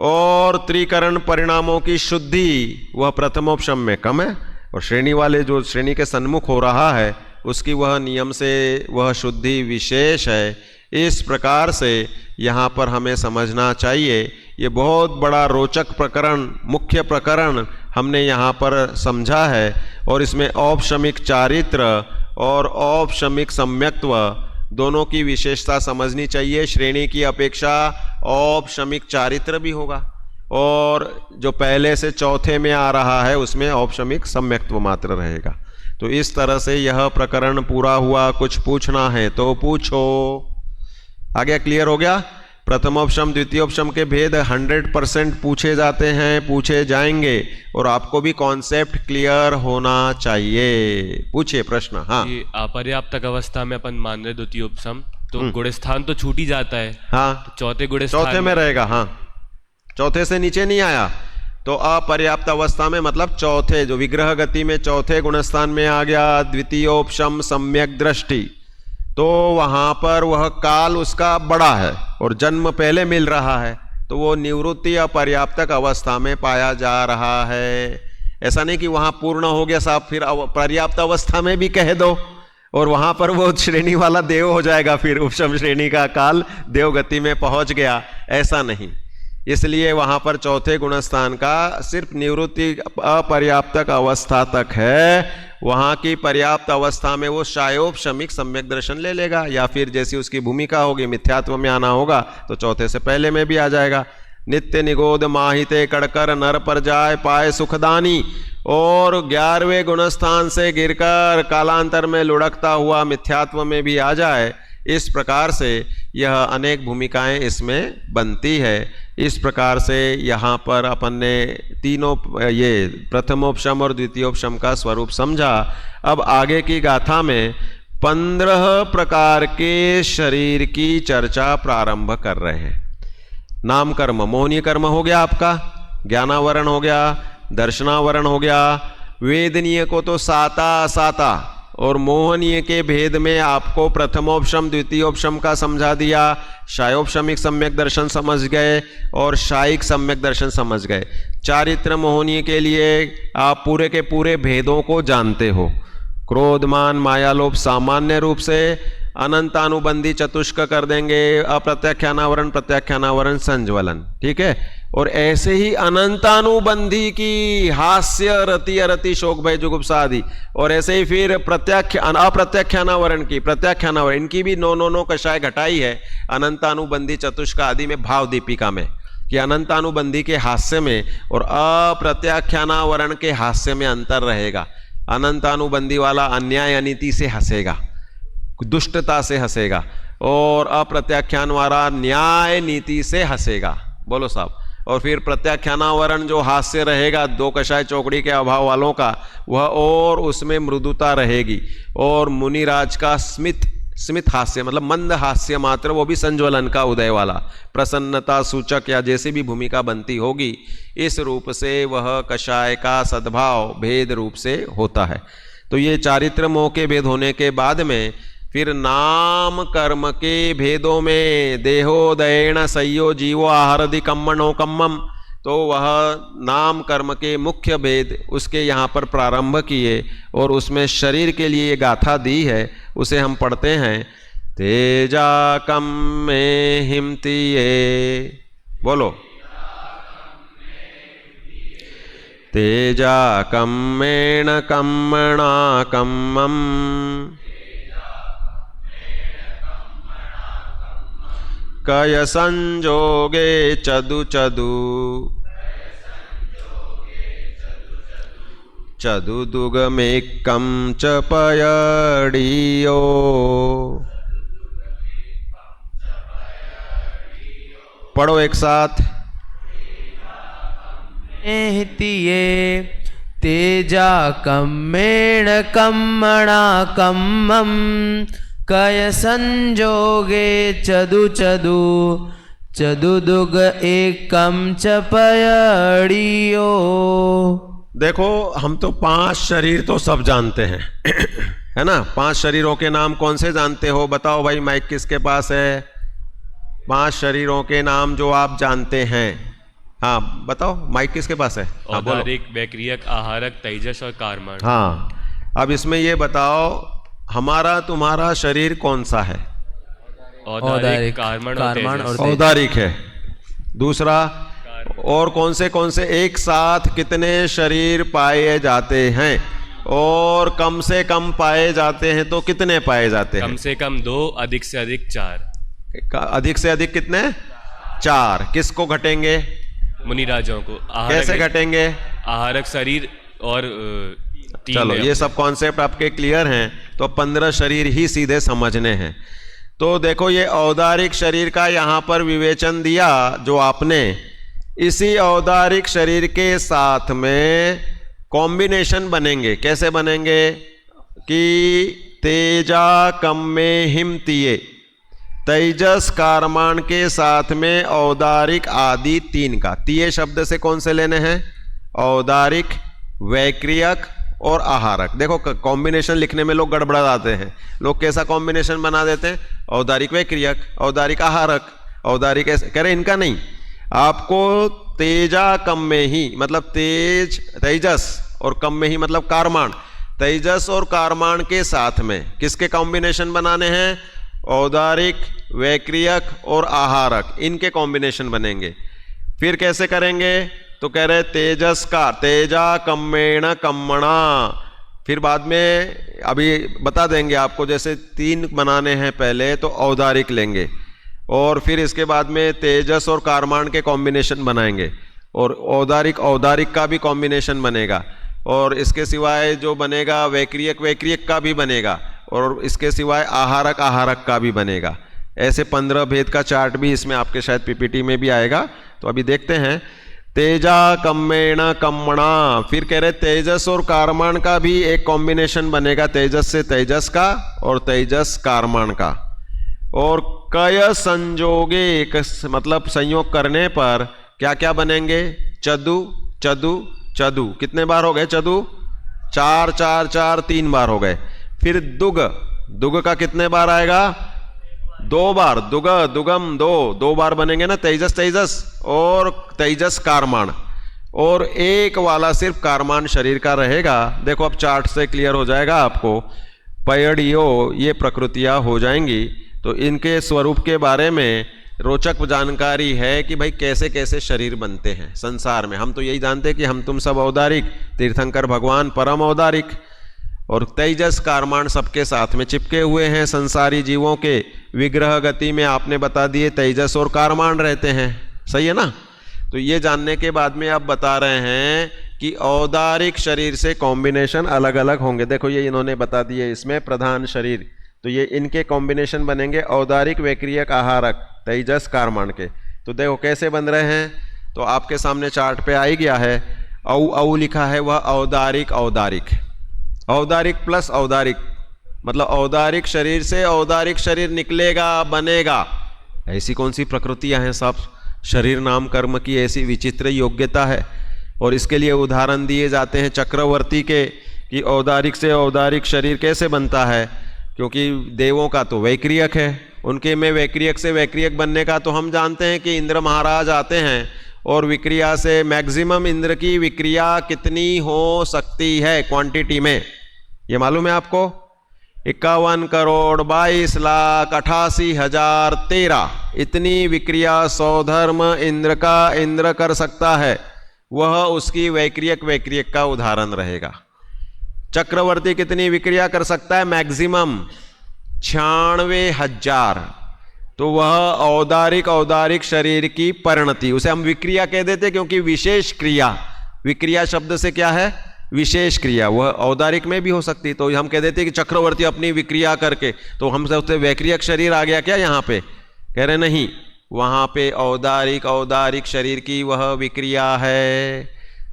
और त्रिकरण परिणामों की शुद्धि वह प्रथमोपशम में कम है, और श्रेणी वाले जो श्रेणी के सन्मुख हो रहा है उसकी वह नियम से वह शुद्धि विशेष है। इस प्रकार से यहाँ पर हमें समझना चाहिए। ये बहुत बड़ा रोचक प्रकरण, मुख्य प्रकरण हमने यहाँ पर समझा है, और इसमें औपशमिक चारित्र और औपशमिक सम्यक्त्व दोनों की विशेषता समझनी चाहिए। श्रेणी की अपेक्षा औपशमिक चारित्र भी होगा, और जो पहले से चौथे में आ रहा है उसमें औपशमिक सम्यक्त्व मात्र रहेगा। तो इस तरह से यह प्रकरण पूरा हुआ। कुछ पूछना है तो पूछो। आ गया? क्लियर हो गया? प्रथमोपशम द्वितीयोपशम के भेद 100% पूछे जाते हैं, पूछे जाएंगे, और आपको भी कॉन्सेप्ट क्लियर होना चाहिए। पूछिए प्रश्न। हाँ, ये अपर्याप्तक अवस्था में अपन मान रहे द्वितीय उपशम, तो गुणस्थान तो छूट ही जाता है। हाँ, तो चौथे गुणस्थान चौथे में रहेगा। हाँ, चौथे से नीचे नहीं आया तो अपर्याप्त अवस्था में मतलब चौथे, जो विग्रह गति में चौथे गुणस्थान में आ गया द्वितीयोपशम सम्यक दृष्टि, तो वहां पर वह काल उसका बड़ा है और जन्म पहले मिल रहा है, तो वो निवृत्ति अपर्याप्तक अवस्था में पाया जा रहा है। ऐसा नहीं कि वहां पूर्ण हो गया साहब फिर पर्याप्त अवस्था में भी कह दो और वहां पर वो श्रेणी वाला देव हो जाएगा, फिर उपशम श्रेणी का काल देव गति में पहुंच गया, ऐसा नहीं। इसलिए वहां पर चौथे गुणस्थान का सिर्फ निवृत्ति अपर्याप्तक अवस्था तक है। वहां की पर्याप्त अवस्था में वो शायोपशमिक सम्यक दर्शन ले लेगा, या फिर जैसी उसकी भूमिका होगी मिथ्यात्व में आना होगा तो चौथे से पहले में भी आ जाएगा। नित्य निगोद माहिते कड़कर नर पर जाए पाए सुखदानी, और 11वें गुणस्थान से गिरकर कालांतर में लुढ़कता हुआ मिथ्यात्व में भी आ जाए। इस प्रकार से यह अनेक भूमिकाएं इसमें बनती है। इस प्रकार से यहाँ पर अपन ने तीनों ये प्रथमोपशम और द्वितीयोपशम का स्वरूप समझा। अब आगे की गाथा में 15 प्रकार के शरीर की चर्चा प्रारंभ कर रहे हैं। नाम कर्म, मोहनीय कर्म हो गया आपका, ज्ञानावरण हो गया, दर्शनावरण हो गया, वेदनीय को तो साता असाता और मोहनीय के भेद में आपको प्रथमोपशम द्वितीयोपशम का समझा दिया, शायोपशमिक सम्यक दर्शन समझ गए और शायिक सम्यक दर्शन समझ गए। चारित्र मोहनीय के लिए आप पूरे के पूरे भेदों को जानते हो। क्रोध मान मायालोभ सामान्य रूप से अनंतानुबंधी चतुष्क कर देंगे, अप्रत्याख्यानावरण प्रत्याख्यानावरण संज्वलन, ठीक है। और ऐसे ही अनंतानुबंधी की हास्य रति अरति शोक भय जुगुप्सा आदि, और ऐसे ही फिर अप्रत्याख्यानावरण की प्रत्याख्यानावरण, इनकी भी नो कषाय घटाई है अनंतानुबंधी चतुष्क आदि में भाव दीपिका में, कि अनंतानुबंधी के हास्य में और अप्रत्याख्यानावरण के हास्य में अंतर रहेगा। अनंतानुबंधी वाला अन्याय अनीति से हंसेगा, दुष्टता से हंसेगा, और अप्रत्याख्यान वाला न्याय नीति से हंसेगा। बोलो साहब। और फिर प्रत्याख्यानावरण जो हास्य रहेगा दो कषाय चौकड़ी के अभाव वालों का, वह और उसमें मृदुता रहेगी। और मुनिराज का स्मित हास्य मतलब मंद हास्य मात्र, वो भी संज्वलन का उदय वाला, प्रसन्नता सूचक या जैसी भी भूमिका बनती होगी, इस रूप से वह कषाय का सद्भाव भेद रूप से होता है। तो ये चारित्र मोह के भेद होने के बाद में फिर नाम कर्म के भेदों में देहोदयेन सयो जीवो आहरदि कम्मणो कम्मम, तो वह नाम कर्म के मुख्य भेद उसके यहाँ पर प्रारंभ किए और उसमें शरीर के लिए गाथा दी है, उसे हम पढ़ते हैं। तेजा कम में हिमतिये, बोलो। तेजा कम्मेण कम्मणा कम्मम, कय संजोगे चदु चदु, चदु दुगमेकं च पयडियो, पढ़ो एक साथ। एहतिये तेजा कम्मेण कम्मणा कम्मम, कय संजोगे चदु चदु, चदु दुग एकम च पयडियो। देखो हम तो 5 शरीर तो सब जानते हैं है ना। 5 शरीरों के नाम कौन से जानते हो? बताओ भाई, माइक किसके पास है? 5 शरीरों के नाम जो आप जानते हैं, हाँ बताओ, माइक किसके पास है? हाँ, बोलो। औदारिक, वैक्रियक, आहारक, तेजस और कारमान। हाँ, अब इसमें ये बताओ हमारा तुम्हारा शरीर कौन सा है? औदारिक, कारमान और तेजस। औदारिक है। दूसरा, और कौन से एक साथ कितने शरीर पाए जाते हैं? और कम से कम पाए जाते हैं तो कितने पाए जाते हैं? कम से कम 2, अधिक से अधिक 4। अधिक से अधिक कितने? 4। किसको घटेंगे? मुनिराजों को। कैसे घटेंगे? आहारक शरीर और चलो ये सब कॉन्सेप्ट आपके क्लियर हैं, तो 15 शरीर ही सीधे समझने हैं। तो देखो ये औदारिक शरीर का यहाँ पर विवेचन दिया जो आपने, इसी औदारिक शरीर के साथ में कॉम्बिनेशन बनेंगे। कैसे बनेंगे कि तेजा कम में हिम तिये, तेजस कारमान के साथ में औदारिक आदि 3 का। तिये शब्द से कौन से लेने हैं? औदारिक, वैक्रियक और आहारक। देखो कॉम्बिनेशन लिखने में लोग गड़बड़ा जाते हैं। लोग कैसा कॉम्बिनेशन बना देते हैं? औदारिक वैक्रियक, औदारिक आहारक, औदारिक ऐसे कह रहे, इनका नहीं। आपको तेजा कम में ही मतलब तेजस और कम में ही मतलब कारमान, तेजस और कारमान के साथ में किसके कॉम्बिनेशन बनाने हैं? औदारिक, वैक्रियक और आहारक, इनके कॉम्बिनेशन बनेंगे। फिर कैसे करेंगे? तो कह रहे तेजस का तेजा कम्मेण कम्मणा। फिर बाद में अभी बता देंगे आपको, जैसे 3 बनाने हैं पहले तो औदारिक लेंगे और फिर इसके बाद में तेजस और कारमान के कॉम्बिनेशन बनाएंगे और औदारिक का भी कॉम्बिनेशन बनेगा और इसके सिवाय जो बनेगा वैक्रियक का भी बनेगा और इसके सिवाय आहारक का भी बनेगा। ऐसे 15 भेद का चार्ट भी इसमें आपके शायद पीपीटी में भी आएगा। तो अभी देखते हैं तेजा कम्मेण कम्मणा। फिर कह रहे तेजस और कारमान का भी एक कॉम्बिनेशन बनेगा, तेजस से तेजस का और तेजस कारमान का। और कय संजोगे मतलब संयोग करने पर क्या क्या बनेंगे? चदु चदु चदु। कितने बार हो गए चदु? 4 4 4 3 बार हो गए। फिर दुग का कितने बार आएगा? 2 बार। दुगम 2 बार बनेंगे ना, तेजस और तेजस कारमान। और एक वाला सिर्फ कारमान शरीर का रहेगा। देखो अब चार्ट से क्लियर हो जाएगा आपको। पयड़ियो ये प्रकृतियां हो जाएंगी। तो इनके स्वरूप के बारे में रोचक जानकारी है कि भाई कैसे कैसे शरीर बनते हैं संसार में। हम तो यही जानते हैं कि हम तुम सब औदारिक, तीर्थंकर भगवान परम औदारिक, और तेजस कारमान सबके साथ में चिपके हुए हैं। संसारी जीवों के विग्रह गति में आपने बता दिए तेजस और कारमान रहते हैं, सही है ना। तो ये जानने के बाद में आप बता रहे हैं कि औदारिक शरीर से कॉम्बिनेशन अलग अलग होंगे। देखो ये इन्होंने बता दिए इसमें प्रधान शरीर, तो ये इनके कॉम्बिनेशन बनेंगे औदारिक, वैक्रियक, आहारक, तेजस कारमान के। तो देखो कैसे बन रहे हैं, तो आपके सामने चार्ट पे आ ही गया है। औ लिखा है वह औदारिक औदारिक प्लस औदारिक मतलब औदारिक शरीर से औदारिक शरीर निकलेगा, बनेगा। ऐसी कौन सी प्रकृतियां हैं? सब शरीर नाम कर्म की ऐसी विचित्र योग्यता है। और इसके लिए उदाहरण दिए जाते हैं चक्रवर्ती के कि औदारिक से औदारिक शरीर कैसे बनता है, क्योंकि देवों का तो वैक्रियक है, उनके में वैक्रियक से वैक्रियक बनने का तो हम जानते हैं कि इंद्र महाराज आते हैं और विक्रिया से मैक्सिमम इंद्र की विक्रिया कितनी हो सकती है क्वांटिटी में, ये मालूम है आपको? 51,22,88,013 इतनी विक्रिया सौधर्म इंद्र का इंद्र कर सकता है। वह उसकी वैक्रियक का उदाहरण रहेगा। चक्रवर्ती कितनी विक्रिया कर सकता है? मैक्सिमम 96,000। तो वह औदारिक शरीर की परिणति, उसे हम विक्रिया कह देते क्योंकि विशेष क्रिया, विक्रिया शब्द से क्या है? विशेष क्रिया। वह औदारिक में भी हो सकती, तो हम कह देते कि चक्रवर्ती अपनी विक्रिया करके, तो हम सोचते वैक्रियक शरीर आ गया क्या यहाँ पे? कह रहे नहीं, वहाँ पे औदारिक शरीर की वह विक्रिया है।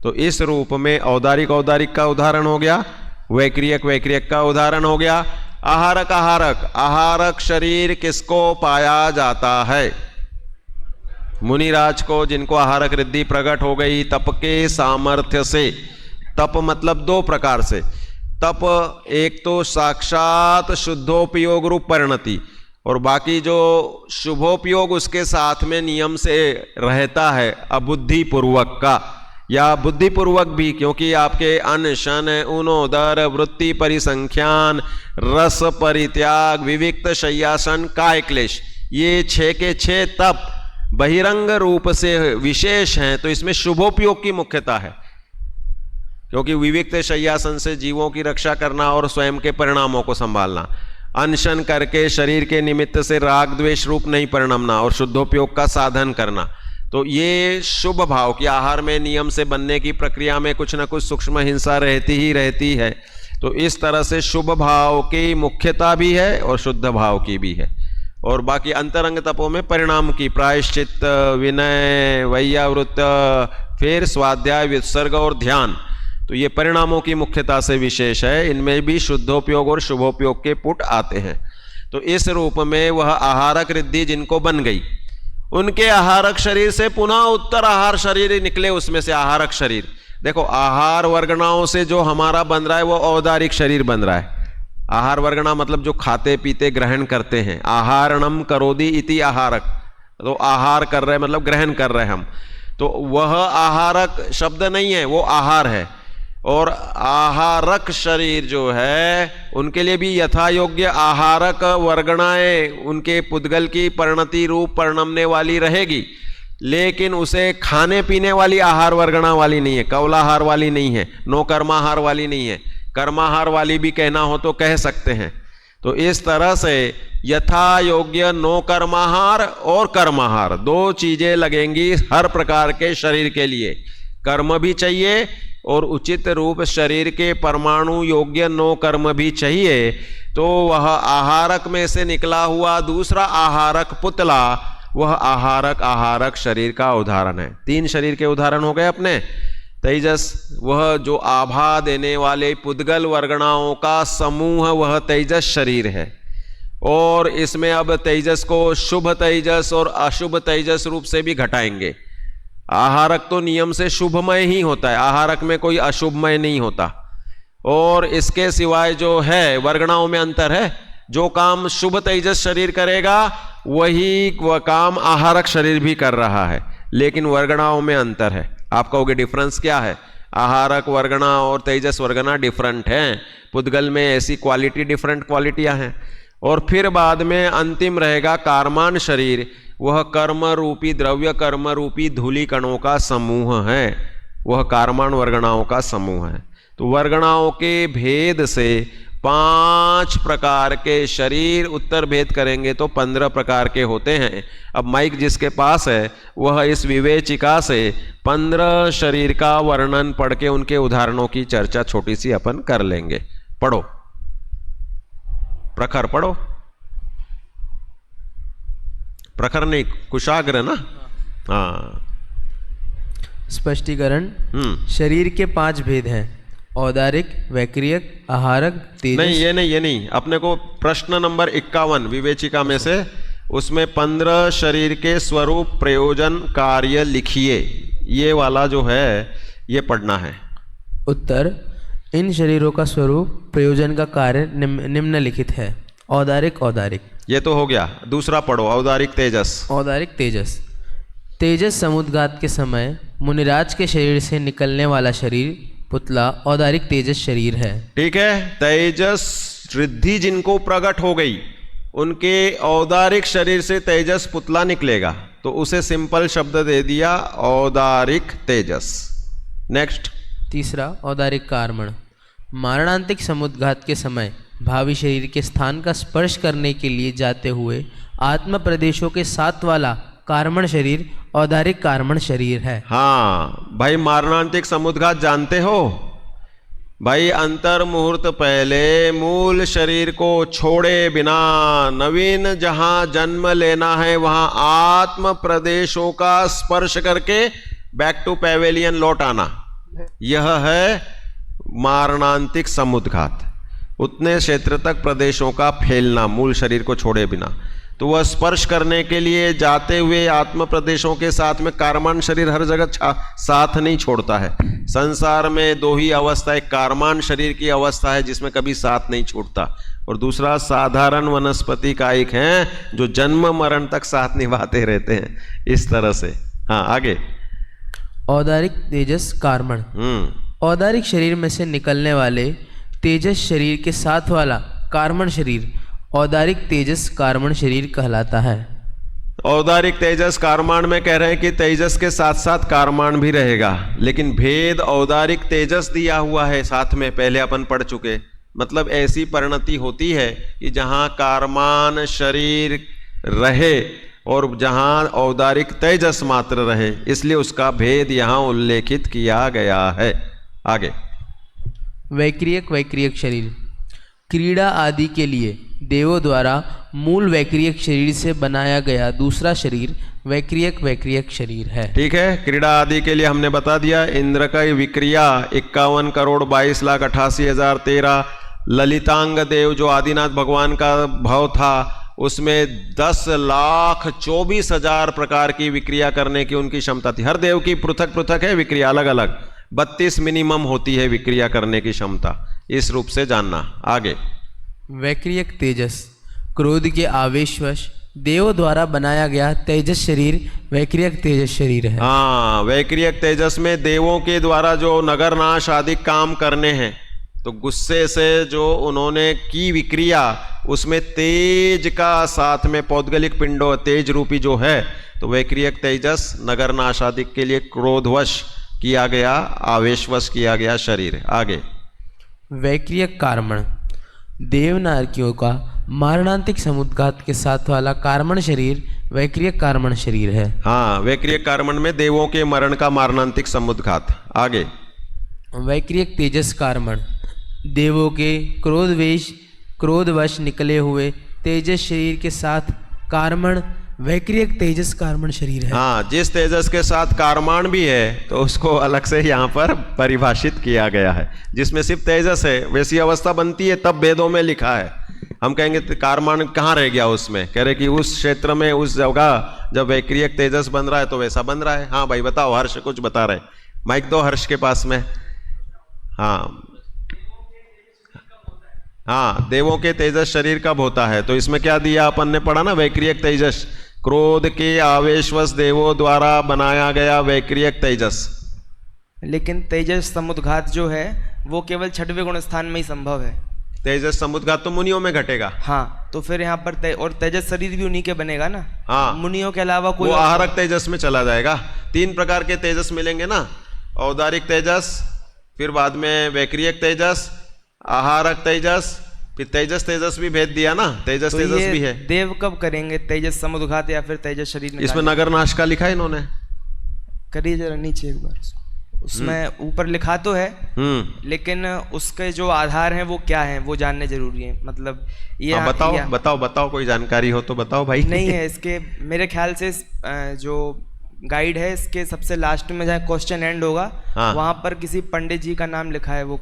तो इस रूप में औदारिक का उदाहरण हो गया, वैक्रियक का उदाहरण हो गया। आहारक शरीर किसको पाया जाता है? मुनिराज को, जिनको आहारक रिद्धि प्रकट हो गई तप के सामर्थ्य से। तप मतलब 2 प्रकार से तप, एक तो साक्षात शुद्धोपयोग रूप परिणति, और बाकी जो शुभोपयोग उसके साथ में नियम से रहता है अबुद्धिपूर्वक का या बुद्धिपूर्वक भी, क्योंकि आपके अनशन, उनोदर, वृत्ति परिसंख्यान, रस परित्याग, विविक्त शय्यासन, काय क्लेश, ये 6 के 6 तप बहिरंग रूप से विशेष हैं। तो इसमें शुभोपयोग की मुख्यता है, क्योंकि विविक्त शय्यासन से जीवों की रक्षा करना और स्वयं के परिणामों को संभालना, अनशन करके शरीर के निमित्त से राग द्वेष रूप नहीं परिणमना और शुद्धोपयोग का साधन करना। तो ये शुभ भाव की आहार में नियम से बनने की प्रक्रिया में कुछ ना कुछ सूक्ष्म हिंसा रहती ही रहती है। तो इस तरह से शुभ भाव की मुख्यता भी है और शुद्ध भाव की भी है। और बाकी अंतरंग तपों में परिणाम की प्रायश्चित, विनय, वैयावृत, फिर स्वाध्याय, विसर्ग और ध्यान, तो ये परिणामों की मुख्यता से विशेष है। इनमें भी शुद्धोपयोग और शुभोपयोग के पुट आते हैं। तो इस रूप में वह आहारक रिद्धि जिनको बन गई, उनके आहारक शरीर से पुनः उत्तर आहार शरीर निकले, उसमें से आहारक शरीर। देखो, आहार वर्गणाओं से जो हमारा बन रहा है वो औदारिक शरीर बन रहा है। आहार वर्गणा मतलब जो खाते पीते ग्रहण करते हैं। आहारणम करोति इति आहारक, तो आहार कर रहे मतलब ग्रहण कर रहे हम, तो वह आहारक शब्द नहीं है, वो आहार है। और आहारक शरीर जो है उनके लिए भी यथा योग्य आहारक वर्गणाएं उनके पुद्गल की परिणति रूप परिणमने वाली रहेगी, लेकिन उसे खाने पीने वाली आहार वर्गणा वाली नहीं है, कौलाहार वाली नहीं है, नो कर्माहार वाली नहीं है। कर्माहार वाली भी कहना हो तो कह सकते हैं। तो इस तरह से यथा योग्य नो कर्माहार और कर्माहार दो चीजें लगेंगी हर प्रकार के शरीर के लिए। कर्म भी चाहिए और उचित रूप शरीर के परमाणु योग्य नो कर्म भी चाहिए। तो वह आहारक में से निकला हुआ दूसरा आहारक पुतला, वह आहारक शरीर का उदाहरण है। 3 शरीर के उदाहरण हो गए अपने। तेजस, वह जो आभा देने वाले पुद्गल वर्गणाओं का समूह, वह तेजस शरीर है। और इसमें अब तेजस को शुभ तेजस और अशुभ तेजस रूप से भी घटाएंगे। आहारक तो नियम से शुभमय ही होता है, आहारक में कोई अशुभमय नहीं होता। और इसके सिवाय जो है वर्गणाओं में अंतर है। जो काम शुभ तेजस शरीर करेगा वही वह काम आहारक शरीर भी कर रहा है, लेकिन वर्गणाओं में अंतर है। आप कहोगे डिफरेंस क्या है? आहारक वर्गणा और तेजस वर्गणा डिफरेंट हैं। पुद्गल में ऐसी क्वालिटी, डिफरेंट क्वालिटियां हैं। और फिर बाद में अंतिम रहेगा कार्मान शरीर, वह कर्म रूपी द्रव्य, कर्म रूपी धूलि कणों का समूह है, वह कार्मान वर्गणाओं का समूह है। तो वर्गणाओं के भेद से 5 प्रकार के शरीर उत्तर भेद करेंगे तो 15 प्रकार के होते हैं। अब माइक जिसके पास है वह इस विवेचिका से 15 शरीर का वर्णन पढ़ के उनके उदाहरणों की चर्चा छोटी सी अपन कर लेंगे। पढ़ो, प्रखर पढ़ो। प्रखर नहीं, कुशाग्र ना। हाँ, स्पष्टीकरण। शरीर के 5 भेद हैं, औदारिक, वैक्रियक, आहारक, तेजस। नहीं, ये नहीं। अपने को प्रश्न नंबर 51 विवेचिका में से, उसमें 15 शरीर के स्वरूप, प्रयोजन, कार्य लिखिए, ये वाला जो है ये पढ़ना है। उत्तर, इन शरीरों का स्वरूप, प्रयोजन का कार्य निम्नलिखित है। औदारिक, ये तो हो गया। दूसरा पढ़ो, औदारिक तेजस। औदारिक तेजस। तेजस समुद्घात के समय मुनिराज के शरीर से निकलने वाला शरीर पुतला औदारिक तेजस शरीर है। ठीक है। तेजस रिद्धि जिनको प्रकट हो गई उनके औदारिक शरीर से तेजस पुतला निकलेगा, तो उसे सिंपल शब्द दे दिया औदारिक तेजस। नेक्स्ट। तीसरा, औदारिक कार्मण। मारणांतिक समुद्घात के समय भावी शरीर के स्थान का स्पर्श करने के लिए जाते हुए आत्म प्रदेशों के साथ वाला कार्मण शरीर औदारिक कार्मण शरीर है। हाँ भाई, मारणांतिक समुद्घात जानते हो भाई? अंतर मुहूर्त पहले मूल शरीर को छोड़े बिना नवीन जहां जन्म लेना है वहां आत्म प्रदेशों का स्पर्श करके बैक टू पैवेलियन लौट आना, यह है मारणांतिक समुद्घात। उतने क्षेत्र तक प्रदेशों का फैलना मूल शरीर को छोड़े बिना, तो वह स्पर्श करने के लिए जाते हुए आत्म प्रदेशों के साथ में कार्मान शरीर हर जगह साथ नहीं छोड़ता है। संसार में 2 ही अवस्था, एक कार्मान शरीर की अवस्था है जिसमें कभी साथ नहीं छोड़ता, और दूसरा साधारण वनस्पति कायिक हैं जो जन्म मरण तक साथ निभाते रहते हैं, इस तरह से। हाँ, आगे। औदारिक तेजस कार्मण। औदारिक शरीर में से निकलने वाले तेजस शरीर के साथ वाला कार्मण शरीर औदारिक तेजस कार्मण शरीर कहलाता है। औदारिक तेजस कार्माण में कह रहे हैं कि तेजस के साथ साथ कार्माण भी रहेगा, लेकिन भेद औदारिक तेजस दिया हुआ है साथ में, पहले अपन पढ़ चुके। मतलब ऐसी परिणति होती है कि जहां कार्मान शरीर रहे और जहाँ औदारिक तेजस मात्र रहे, इसलिए उसका भेद यहाँ उल्लेखित किया गया है। आगे। वैक्रियक वैक्रियक शरीर क्रीड़ा आदि के लिए देवों द्वारा मूल वैक्रियक शरीर से बनाया गया दूसरा शरीर वैक्रियक वैक्रियक शरीर है। ठीक है, क्रीड़ा आदि के लिए हमने बता दिया। इंद्र का विक्रिया 51,22,88,013, ललितांग देव जो आदिनाथ भगवान का भव था उसमें 10,24,000 प्रकार की विक्रिया करने की उनकी क्षमता थी। हर देव की पृथक पृथक है विक्रिया, अलग अलग 32 मिनिमम होती है विक्रिया करने की क्षमता, इस रूप से जानना। आगे। वैक्रियक तेजस क्रोध के आवेशवश देवों द्वारा बनाया गया तेजस शरीर वैक्रियक तेजस शरीर है। हाँ, वैक्रियक तेजस में देवों के द्वारा जो नगर नाश आदि काम करने हैं, तो गुस्से से जो उन्होंने की विक्रिया, उसमें तेज का साथ में पौद्गलिक पिंडो तेज रूपी जो है, तो वैक्रियक तेजस नगर नाश आदि के लिए क्रोधवश किया गया, आवेशवश किया गया शरीर। आगे। वैक्रियक कार्मण देवनारकियों का मारणांतिक समुद्घात के साथ वाला कार्मण शरीर वैक्रियक कार्मण शरीर है। हाँ, वैक्रियक कार्मण में देवों के मरण का मारणांतिक समुद्घात। आगे। वैक्रियक तेजस कार्मण देवों के क्रोधवश निकले हुए तेजस शरीर के साथ कार्मण वैक्रियक तेजस कार्मण शरीर है। हाँ, जिस तेजस के साथ कार्माण भी है तो उसको अलग से यहाँ पर परिभाषित किया गया है। जिसमें सिर्फ तेजस है वैसी अवस्था बनती है, तब वेदों में लिखा है। हम कहेंगे कार्माण कहाँ रह गया उसमें, कह रहे कि उस क्षेत्र में उस जगह जब वैक्रियक तेजस बन रहा है तो वैसा बन रहा है। हाँ भाई बताओ, हर्ष कुछ बता रहे, माइक दो हर्ष के पास में। हाँ, देवों के तेजस शरीर कब होता है, तो इसमें क्या दिया अपन ने पढ़ा ना, वैक्रियक तेजस क्रोध के आवेशवश देवों द्वारा बनाया गया वैक्रियक तेजस। लेकिन तेजस समुद्घात जो है वो केवल 6वें गुण स्थान में ही संभव है। तेजस समुद्घात तो मुनियों में घटेगा। हाँ, तो फिर यहाँ पर और तेजस शरीर भी उन्हीं के बनेगा ना। हाँ, मुनियों के अलावा कोई वो आहारक तेजस में चला जाएगा। 3 प्रकार के तेजस मिलेंगे ना, औदारिक तेजस, फिर बाद में वैक्रियक तेजस, आहारक तेजस, फिर तेजस भी भेद दिया ना, तेजस तो तेजस भी है। देव कब करेंगे तेजस समुद्घात या फिर तेजस शरीर? इसमें नगर नाश का लिखा है इन्होंने, करिए जरा नीचे एक बार। उसमें ऊपर लिखा तो है, लेकिन उसके जो आधार हैं वो क्या हैं वो जानने जरूरी है। मतलब ये बताओ कोई जानकारी हो तो बताओ भाई। नहीं है इसके, मेरे ख्याल से जो गाइड है इसके सबसे लास्ट में जहाँ क्वेश्चन एंड होगा, वहां पर किसी पंडित जी का नाम लिखा है, वो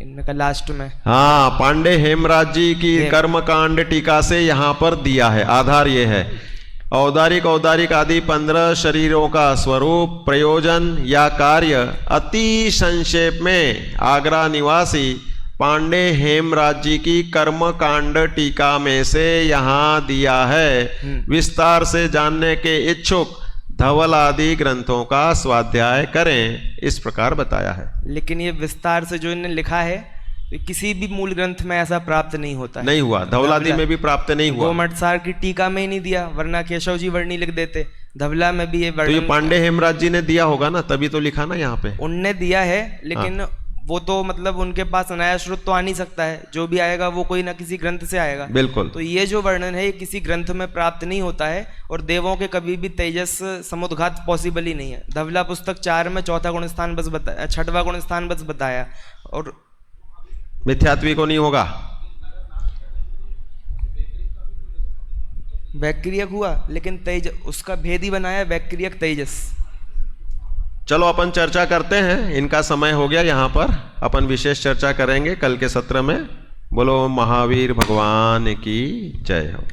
इनका लास्ट में। हाँ, पांडे हेमराज जी की कर्मकांड टीका से यहाँ पर दिया है। आधार ये है, औदारिक आदि 15 शरीरों का स्वरूप, प्रयोजन या कार्य अति संक्षेप में आगरा निवासी पांडे हेमराज जी की कर्मकांड टीका में से यहाँ दिया है। विस्तार से जानने के इच्छुक धवल आदि ग्रंथों का स्वाध्याय करें, इस प्रकार बताया है। लेकिन ये विस्तार से जो इन्होंने लिखा है किसी भी मूल ग्रंथ में ऐसा प्राप्त नहीं होता है। नहीं हुआ, धवल आदि में भी प्राप्त नहीं हुआ। गोमटसार की टीका में ही नहीं दिया, वरना केशव जी वर्णी लिख देते। धवला में भी ये तो ये पांडे हेमराज जी ने दिया होगा ना, तभी तो लिखा ना यहाँ पे। उनने दिया है, लेकिन वो तो मतलब उनके पास नया स्रोत तो आ नहीं सकता है, जो भी आएगा वो कोई ना किसी ग्रंथ से आएगा। बिल्कुल। तो ये जो वर्णन है ये किसी ग्रंथ में प्राप्त नहीं होता है, और देवों के कभी भी तेजस समुद्घात पॉसिबल ही नहीं है। धवला पुस्तक 4 में 4था गुण स्थान बस बताया, 6वां गुण स्थान बस बताया, और मिथ्यात्वी को नहीं होगा। वैक्रियक हुआ, लेकिन तेज उसका भेद ही बनाया वैक्रियक तेजस। चलो अपन चर्चा करते हैं, इनका समय हो गया। यहाँ पर अपन विशेष चर्चा करेंगे कल के सत्र में। बोलो महावीर भगवान की जय हो।